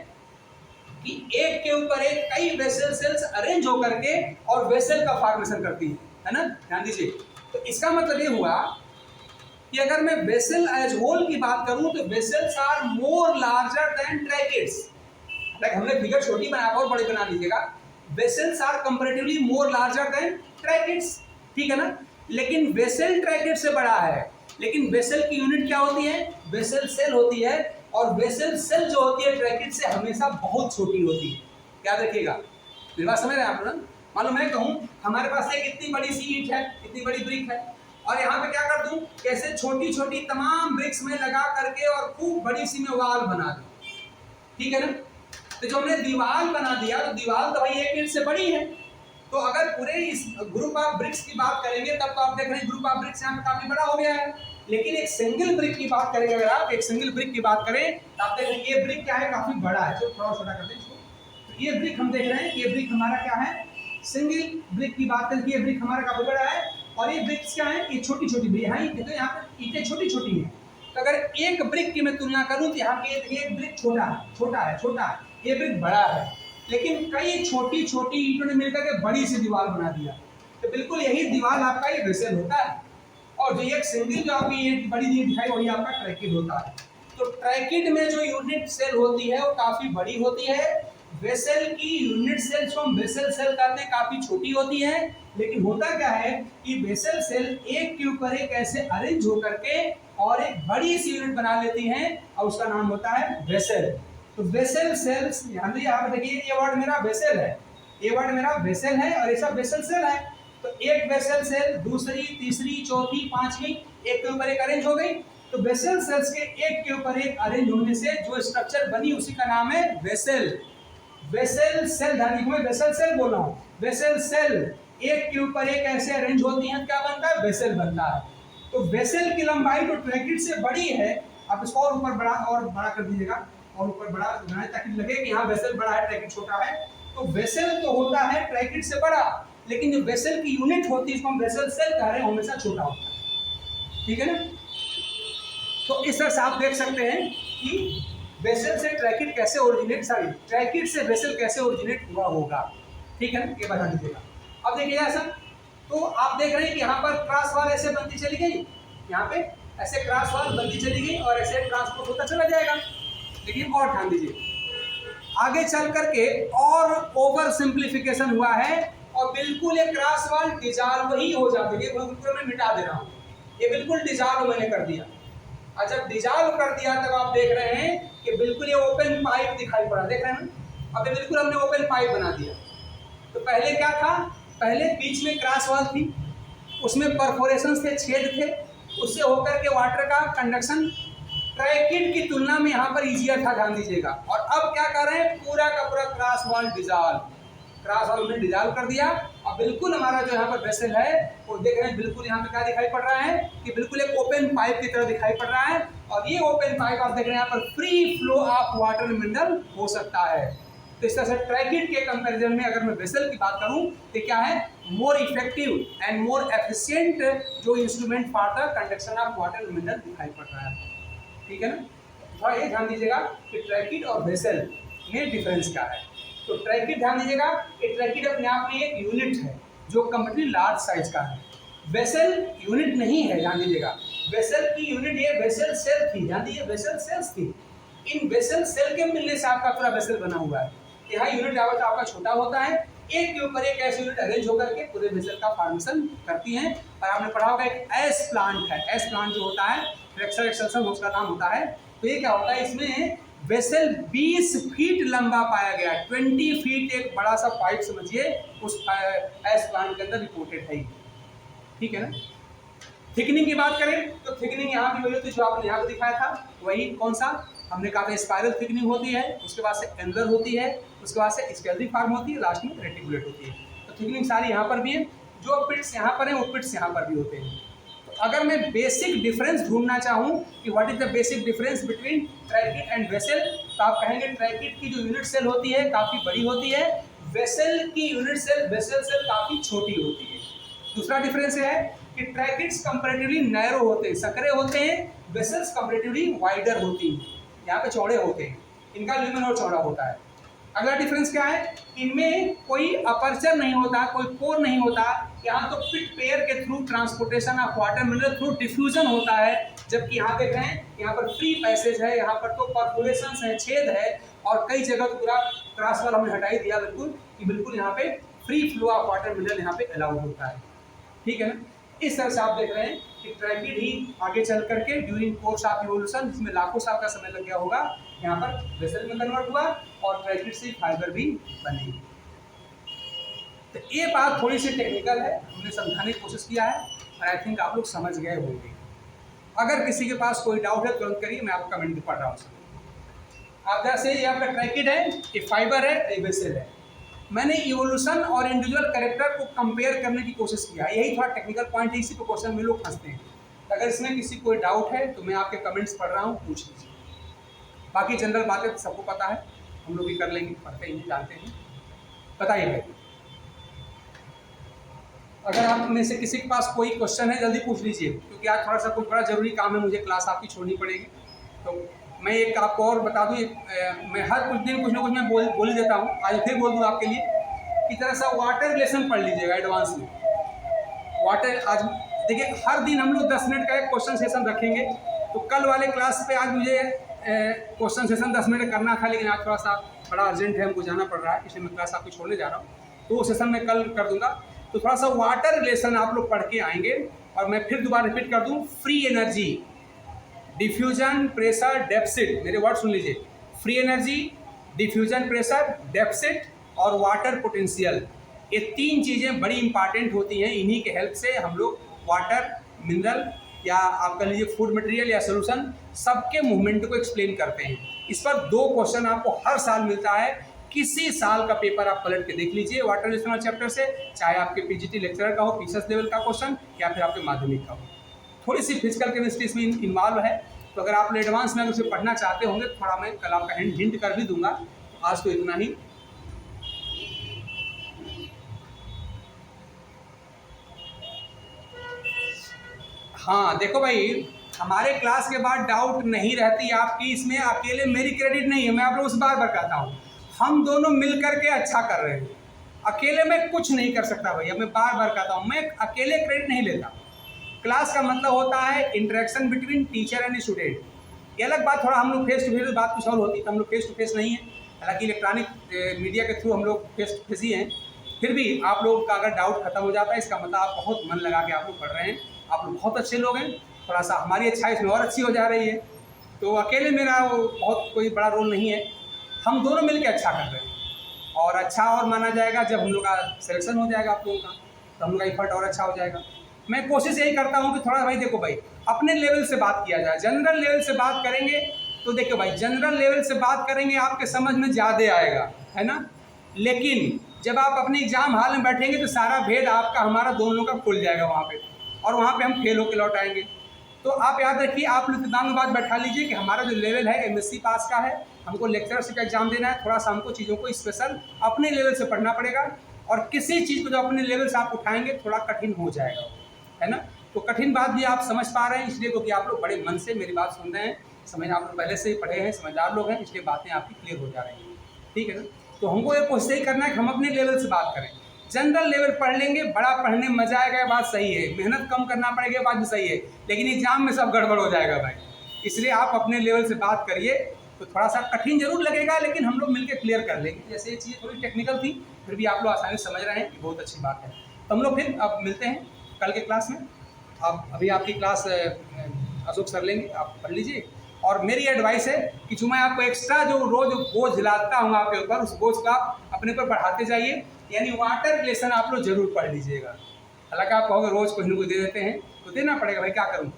कि एक के ऊपर एक कई वेसल सेल्स अरेंज होकर के और वेसल का फॉर्मेशन करती है ना, ध्यान दीजिए। तो इसका मतलब ये हुआ कि अगर मैं वेसल एज होल की बात करूं तो vessels are more larger than tracheids. Like हमने फिगर छोटी बनाया और बड़ी बना लीजिएगा। Vessels are comparatively more larger than tracheids, ठीक है ना। लेकिन वेसल ट्रैकेट से बड़ा है, लेकिन वेसल की यूनिट क्या होती है, वेसल सेल होती है, और वेसल सेल जो होती है ट्रैकेट से हमेशा बहुत छोटी होती है। याद रखिएगा, मेरी बात समझ रहे हैं आप लोग। मालूम मैं कहूँ हमारे पास एक इतनी बड़ी सी ईंट है, इतनी बड़ी ब्रिक है, और यहाँ पे क्या कर दूं, कैसे छोटी छोटी तमाम ब्रिक्स में लगा करके और खूब बड़ी सी में वाल बना दूं, ठीक है ना। तो जो हमने दीवार बना दिया, तो दीवार तो भाई एक ईंट से बड़ी है। तो अगर पूरे इस ग्रुप ऑफ ब्रिक्स की बात करेंगे तब तो आप देख रहे हैं ग्रुप ऑफ ब्रिक्स यहाँ पे काफी बड़ा हो गया है। लेकिन एक सिंगल ब्रिक की बात करेंगे, अगर आप एक सिंगल ब्रिक की बात करें तो आप देख रहे हैं ये ब्रिक क्या है, काफी बड़ा है। जो थोड़ा छोटा करते हैं इसको, तो ये ब्रिक हम देख रहे हैं, ये ब्रिक हमारा क्या है, सिंगल ब्रिक की बात करें, ये ब्रिक हमारा काफी बड़ा है। और ये ब्रिक्स क्या है, ये छोटी छोटी ब्रिक है, देखो यहाँ पे ईंटें छोटी छोटी हैं। तो अगर एक ब्रिक की मैं तुलना करूं तो यहाँ पे एक ब्रिक छोटा है, छोटा है, ये ब्रिक बड़ा है। लेकिन कई छोटी छोटी ईंटों ने मिलकर के बड़ी सी दीवार बना दिया। तो बिल्कुल यही दीवार आपका ये वेसल होता है, और जो एक सिंगल जो आपकी ये बड़ी ईंट दिखाई वही आपका ट्रैकिड होता है। तो ट्रैकिड में जो यूनिट सेल होती है वो काफी बड़ी होती है। वेसल की यूनिट सेल जो हम वेसल सेल कहते हैं काफी छोटी होती है। लेकिन होता क्या है कि वेसल सेल एक के ऊपर एक ऐसे अरेंज होकर के और एक बड़ी सी यूनिट बना लेती हैं, और उसका नाम होता है वेसल। तो वेसल सेल्स, यहाँ पे देखिए ये वर्ड मेरा वेसल है, ये वर्ड मेरा वेसल है, और ये सब वेसल सेल है। तो एक वेसल सेल दूसरी, तीसरी, चौथी, पांचवी एक के ऊपर एक अरेंज हो गई। तो वेसल सेल्स के एक के ऊपर एक अरेंज होने से जो स्ट्रक्चर बनी उसी का नाम है वेसल। वेसल सेल, ध्यान रखिए मैं वेसल सेल बोल रहा हूँ। वेसल सेल एक के ऊपर एक ऐसे अरेंज होती हैं, क्या बनता है, वेसल बनता है। तो वेसल की लंबाई तो ट्रैकिड से बड़ी है, आप इसको और ऊपर बड़ा कर दीजिएगा, और ऊपर बड़ा बनाए ताकि लगे कि यहाँ वेसल बड़ा है ट्रैकिड छोटा है। तो वेसल तो होता है ट्रैकिड से बड़ा, लेकिन जो वेसल की यूनिट होती है इसको हम वेसल सेल कह रहे हैं, हमेशा छोटा होता है, ठीक है ना। तो इस तरह से आप देख सकते हैं कि वेसल से ट्रैकिड कैसे ओरिजिनेट, ट्रैकिड से वेसल कैसे ओरिजिनेट हुआ होगा, ठीक है ना, ये बता दीजिएगा। अब देखिए ऐसा, तो आप देख रहे हैं कि यहाँ पर क्रॉस वाल ऐसे बनती चली गई, यहाँ पे ऐसे क्रॉस वाल बनती चली गई और ऐसे ट्रांसपोर्ट होता चला जाएगा। लेकिन और ध्यान दीजिए, आगे चल करके और ओवर सिंप्लीफिकेशन हुआ है, और बिल्कुल ये क्रॉस वाल डिजॉल्व ही हो जाती है। बिल्कुल मैं मिटा दे रहा हूँ, ये बिल्कुल डिजॉल्व मैंने कर दिया। और जब डिजॉल्व कर दिया तब आप देख रहे हैं कि बिल्कुल ये ओपन पाइप दिखाई पड़ा, देख रहे हैं ना। अब बिल्कुल हमने ओपन पाइप बना दिया। तो पहले क्या था, पहले बीच में क्रॉस वाल थी, उसमें परफोरेशन थे, छेद थे, उससे होकर के वाटर का कंडक्शन ट्रैकिड की तुलना में यहाँ पर इजियर था, ध्यान दीजिएगा। और अब क्या कर रहे हैं, पूरा का पूरा क्रॉस वाल डिजॉल्व, क्रॉस वाल में डिजॉल्व कर दिया। और बिल्कुल हमारा जो यहाँ पर वेसल है वो देख रहे हैं, बिल्कुल यहाँ पे क्या दिखाई पड़ रहा है कि बिल्कुल एक ओपन पाइप की तरह दिखाई पड़ रहा है। और ये ओपन पाइप आप देख रहे हैं यहाँ पर free flow of water mineral हो सकता है। तो इस तरह से ट्रैकिड के कंपैरिजन में अगर मैं वेसल की बात करूं तो क्या है, more effective and more efficient जो instrument for the conduction of water mineral दिखाई पड़ रहा है, ठीक है ना। थोड़ा ये ध्यान दीजिएगा कि ट्रैकिड और वेसल में डिफरेंस क्या है। तो ट्रैकिड ध्यान दीजिएगा कि ट्रैकिड अपने आप में एक यूनिट है जो कंप्लीटली लार्ज साइज का है। वेसल यूनिट नहीं है, ध्यान दीजिएगा। वेसल की यूनिट ये वेसल सेल थी, ध्यान दीजिए वेसल सेल्स थी। इन वेसल सेल के मिलने से आपका पूरा वेसल बना हुआ है। यहाँ यूनिट आपका छोटा होता है, एक के ऊपर एक ऐसे यूनिट अरेंज होकर के पूरे वेसल का फॉर्मेशन करती हैं। और आपने पढ़ा होगा एक एस प्लांट है, एस प्लांट जो होता है फ्लेक्सर एक्सटेंशन उसका नाम होता है। तो ये क्या होता है, इसमें वेसल 20 फीट लंबा पाया गया, 20 फीट एक बड़ा सा पाइप समझिए उस एस प्लांट के अंदर रिपोर्टेड है, ठीक है ना। थिकनिंग की बात करें तो थिकनिंग यहाँ भी वही होती है जो आपने यहाँ पे दिखाया था, वही कौन सा हमने कहा था, स्पाइरल थिकनिंग होती है, उसके बाद से एंगुलर होती है, उसके बाद से स्केलरी फॉर्म होती है, लास्ट में रेटिकुलेट होती है। तो थिकनिंग सारी यहाँ पर भी है, जो पिट्स यहाँ पर है वो पिट्स यहाँ पर भी होते हैं। तो अगर मैं बेसिक डिफरेंस ढूंढना चाहूँ कि what is the basic difference between tracheid and vessel, तो आप कहेंगे ट्रैकिड की जो यूनिट सेल होती है काफ़ी बड़ी होती है, वेसल की यूनिट सेल वेसल सेल काफ़ी छोटी होती है। दूसरा डिफरेंस है कि ट्रैकिड्स कंपैरेटिवली नैरो होते हैं, सकरे होते हैं, वेसल्स कंपैरेटिवली वाइडर होती हैं, यहाँ पे चौड़े होते हैं, इनका ल्यूमेन और चौड़ा होता है। अगला डिफरेंस क्या है, इनमें कोई अपर्चर नहीं होता, कोई पोर नहीं होता, यहाँ तो पिट पेयर के through transportation of water mineral through diffusion होता है, जबकि यहाँ देख रहे हैं यहाँ पर फ्री पैसेज है, यहाँ पर तो परफोरेशंस है, छेद है, और कई जगह तो पूरा क्रॉस वाल हमने हटाई दिया बिल्कुल कि बिल्कुल यहाँ पे free flow of water mineral यहाँ पे अलाउड होता है, ठीक है ना। इस तरह से आप देख रहे हैं कि ट्रैकिड ही आगे चल करके ड्यूरिंग कोर्स ऑफ इवोल्यूशन, जिसमें लाखों साल का समय लग गया होगा, यहाँ पर वेसल में कन्वर्ट हुआ और ट्रैकिड से फाइबर भी बने। तो ये बात थोड़ी सी टेक्निकल है, हमने समझाने की कोशिश किया है और आई थिंक आप लोग समझ गए होंगे। अगर किसी के पास कोई डाउट है तुरंत करिए, मैं आपको कमेंट में पढ़ रहा हूँ। आप जैसे ये आपका ट्रैकिड है, ये फाइबर है, ये वेसल है। मैंने इवोल्यूशन और इंडिविजुअल कैरेक्टर को कंपेयर करने की कोशिश किया, यही थोड़ा टेक्निकल पॉइंट है, इसी पे क्वेश्चन में लोग फंसते हैं। अगर इसमें किसी कोई डाउट है तो मैं आपके कमेंट्स पढ़ रहा हूँ, पूछ लीजिए। बाकी जनरल बातें तो सबको पता है, हम लोग भी कर लेंगे, पढ़ते हैं, जानते हैं। बताइए भाई, अगर आप में से किसी के पास कोई क्वेश्चन है जल्दी पूछ लीजिए, क्योंकि आज थोड़ा सा कुछ बड़ा जरूरी काम है, मुझे क्लास आपकी छोड़नी पड़ेगी। तो मैं एक आपको और बता दूँ, मैं हर कुछ दिन कुछ ना कुछ मैं बोल ही देता हूँ, आज फिर बोल दूँ आपके लिए कि तरह सा वाटर रिलेशन पढ़ लीजिएगा एडवांस में। वाटर आज देखिए, हर दिन हम लोग 10 मिनट का एक क्वेश्चन सेशन रखेंगे, तो कल वाले क्लास पे आज मुझे क्वेश्चन सेशन 10 मिनट करना था, लेकिन आज थोड़ा सा बड़ा अर्जेंट है, हमको जाना पड़ रहा है, इसलिए मैं क्लास आपको छोड़ने जा रहा हूँ, तो वो सेशन मैं कल कर दूँगा। तो थोड़ा सा वाटर रिलेशन आप लोग पढ़ के आएंगे, और मैं फिर दोबारा रिपीट कर दूँ, free energy, diffusion, pressure, deficit, मेरे वर्ड सुन लीजिए, free energy, diffusion pressure, deficit और वाटर पोटेंशियल, ये 3 चीज़ें बड़ी इंपॉर्टेंट होती हैं। इन्हीं के हेल्प से हम लोग वाटर, मिनरल या आप कह लीजिए फूड मटेरियल या सोल्यूशन, सबके मूवमेंट को एक्सप्लेन करते हैं। इस पर 2 क्वेश्चन आपको हर साल मिलता है, किसी साल का पेपर आप पलट के देख लीजिए वाटर रिलेशन चैप्टर से, चाहे आपके पीजीटी लेक्चरर का हो, पीसीएस लेवल का क्वेश्चन, या फिर आपके माध्यमिक का हो। थोड़ी सी फिजिकल केमिस्ट्री इसमें इन्वॉल्व है, तो अगर आप एडवांस में अगर उसे पढ़ना चाहते होंगे तो थोड़ा मैं कल आपका हिंट कर भी दूंगा। तो आज तो इतना ही। हाँ देखो भाई, हमारे क्लास के बाद डाउट नहीं रहती आपकी, इसमें अकेले मेरी क्रेडिट नहीं है, मैं आप लोगों से बार बार कहता हूँ, हम दोनों मिल करके अच्छा कर रहे हैं, अकेले मैं कुछ नहीं कर सकता भैया, मैं बार बार कहता हूँ, मैं अकेले क्रेडिट नहीं लेता। क्लास का मतलब होता है interaction between teacher and student. ये अलग बात, थोड़ा हम लोग फेस टू फेस बात कुछ और होती है, तो हम लोग फेस टू फेस नहीं है, हालांकि इलेक्ट्रॉनिक मीडिया के थ्रू हम लोग फेस टू फेस ही हैं। फिर भी आप लोगों का अगर डाउट खत्म हो जाता है, इसका मतलब आप बहुत मन लगा के आप लोग पढ़ रहे हैं, आप लोग बहुत अच्छे लोग हैं, थोड़ा सा हमारी अच्छाई इसमें और अच्छी हो जा रही है। तो अकेले मेरा बहुत कोई बड़ा रोल नहीं है, हम दोनों मिलकर अच्छा कर रहे हैं, और अच्छा और माना जाएगा जब हम लोग का सिलेक्शन हो जाएगा आप लोगों का, तो हम लोग का एफर्ट और अच्छा हो जाएगा। मैं कोशिश यही करता हूँ कि थोड़ा भाई देखो भाई, अपने लेवल से बात किया जाए, जनरल लेवल से बात करेंगे तो देखो भाई, जनरल लेवल से बात करेंगे आपके समझ में ज़्यादा आएगा, है ना। लेकिन जब आप अपने एग्जाम हॉल में बैठेंगे तो सारा भेद आपका हमारा दोनों का खुल जाएगा वहाँ पे, और वहाँ पे हम फेल होकर लौट आएंगे। तो आप याद रखिए, आप लोग दिमाग में बात बैठा लीजिए कि हमारा जो लेवल है एमएससी पास का है, हमको लेक्चरशिप का एग्जाम देना है, थोड़ा सा हमको चीज़ों को स्पेशल अपने लेवल से पढ़ना पड़ेगा, और किसी चीज़ को जो अपने लेवल से आप उठाएंगे थोड़ा कठिन हो जाएगा, है ना। तो कठिन बात भी आप समझ पा रहे हैं, इसलिए क्योंकि आप लोग बड़े मन से मेरी बात सुन रहे हैं, समझ आप लोग पहले से ही पढ़े हैं, समझदार लोग हैं, इसलिए बातें आपकी क्लियर हो जा रही हैं, ठीक है ना। तो हमको ये कोशिश ही करना है कि हम अपने लेवल से बात करें। जनरल लेवल पढ़ लेंगे, बड़ा पढ़ने में मजा आएगा, बात सही है, मेहनत कम करना पड़ेगा, बात भी सही है, लेकिन एग्जाम में सब गड़बड़ हो जाएगा भाई। इसलिए आप अपने लेवल से बात करिए, तो थोड़ा सा कठिन जरूर लगेगा, लेकिन हम लोग मिलकर क्लियर कर लेंगे। जैसे ये चीज़ें थोड़ी टेक्निकल थी, फिर भी आप लोग आसानी से समझ रहे हैं, ये बहुत अच्छी बात है। तो हम लोग फिर अब मिलते हैं कल के क्लास में। अब अभी आपकी क्लास अशोक सर लेंगे, आप पढ़ लीजिए। और मेरी एडवाइस है कि जो मैं आपको एक्स्ट्रा जो रोज बोझ लाता हूँ आपके ऊपर, उस बोझ को आप अपने पर बढ़ाते जाइए, यानी वाटर रिलेशन आप लोग जरूर पढ़ लीजिएगा। हालांकि आप कहोगे रोज कुछ न कुछ दे देते हैं, तो देना पड़ेगा भाई, क्या करूँ।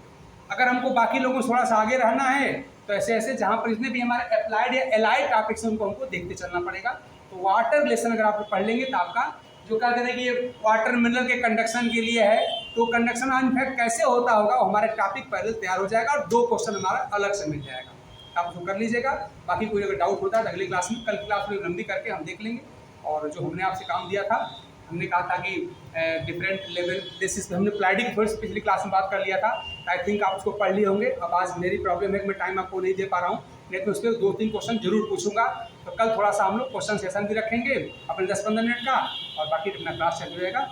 अगर हमको बाकी लोगों से थोड़ा सा आगे रहना है, तो ऐसे ऐसे जहाँ पर जितने भी हमारे अप्लाइड या एलाइड टॉपिक्स हैं उनको हमको देखते चलना पड़ेगा। तो वाटर रिलेशन अगर आप पढ़ लेंगे तो आपका जो कहते हैं कि ये वाटर मिनरल के कंडक्शन के लिए है, तो कंडक्शन इनफैक्ट कैसे होता होगा वो हमारे टॉपिक पहले तैयार हो जाएगा, और 2 क्वेश्चन हमारा अलग से मिल जाएगा। आप उसको कर लीजिएगा। बाकी कोई अगर डाउट होता है तो अगली क्लास में, कल क्लास में लंबी करके हम देख लेंगे, और जो हमने आपसे काम दिया था हमने कहा था कि डिफरेंट लेवल बेसिस पे हमने प्लाइडिक फर्स्ट पिछली क्लास में बात कर लिया था। आई थिंक आप उसको पढ़ लिए होंगे। अब आज मेरी प्रॉब्लम है कि मैं टाइम आपको नहीं दे पा रहा हूँ, नहीं तो उस पर 2-3 क्वेश्चन जरूर पूछूंगा। तो कल थोड़ा सा हम लोग क्वेश्चन सेशन भी रखेंगे अपने 10-15 मिनट का, और बाकी अपना क्लास चल रहेगा।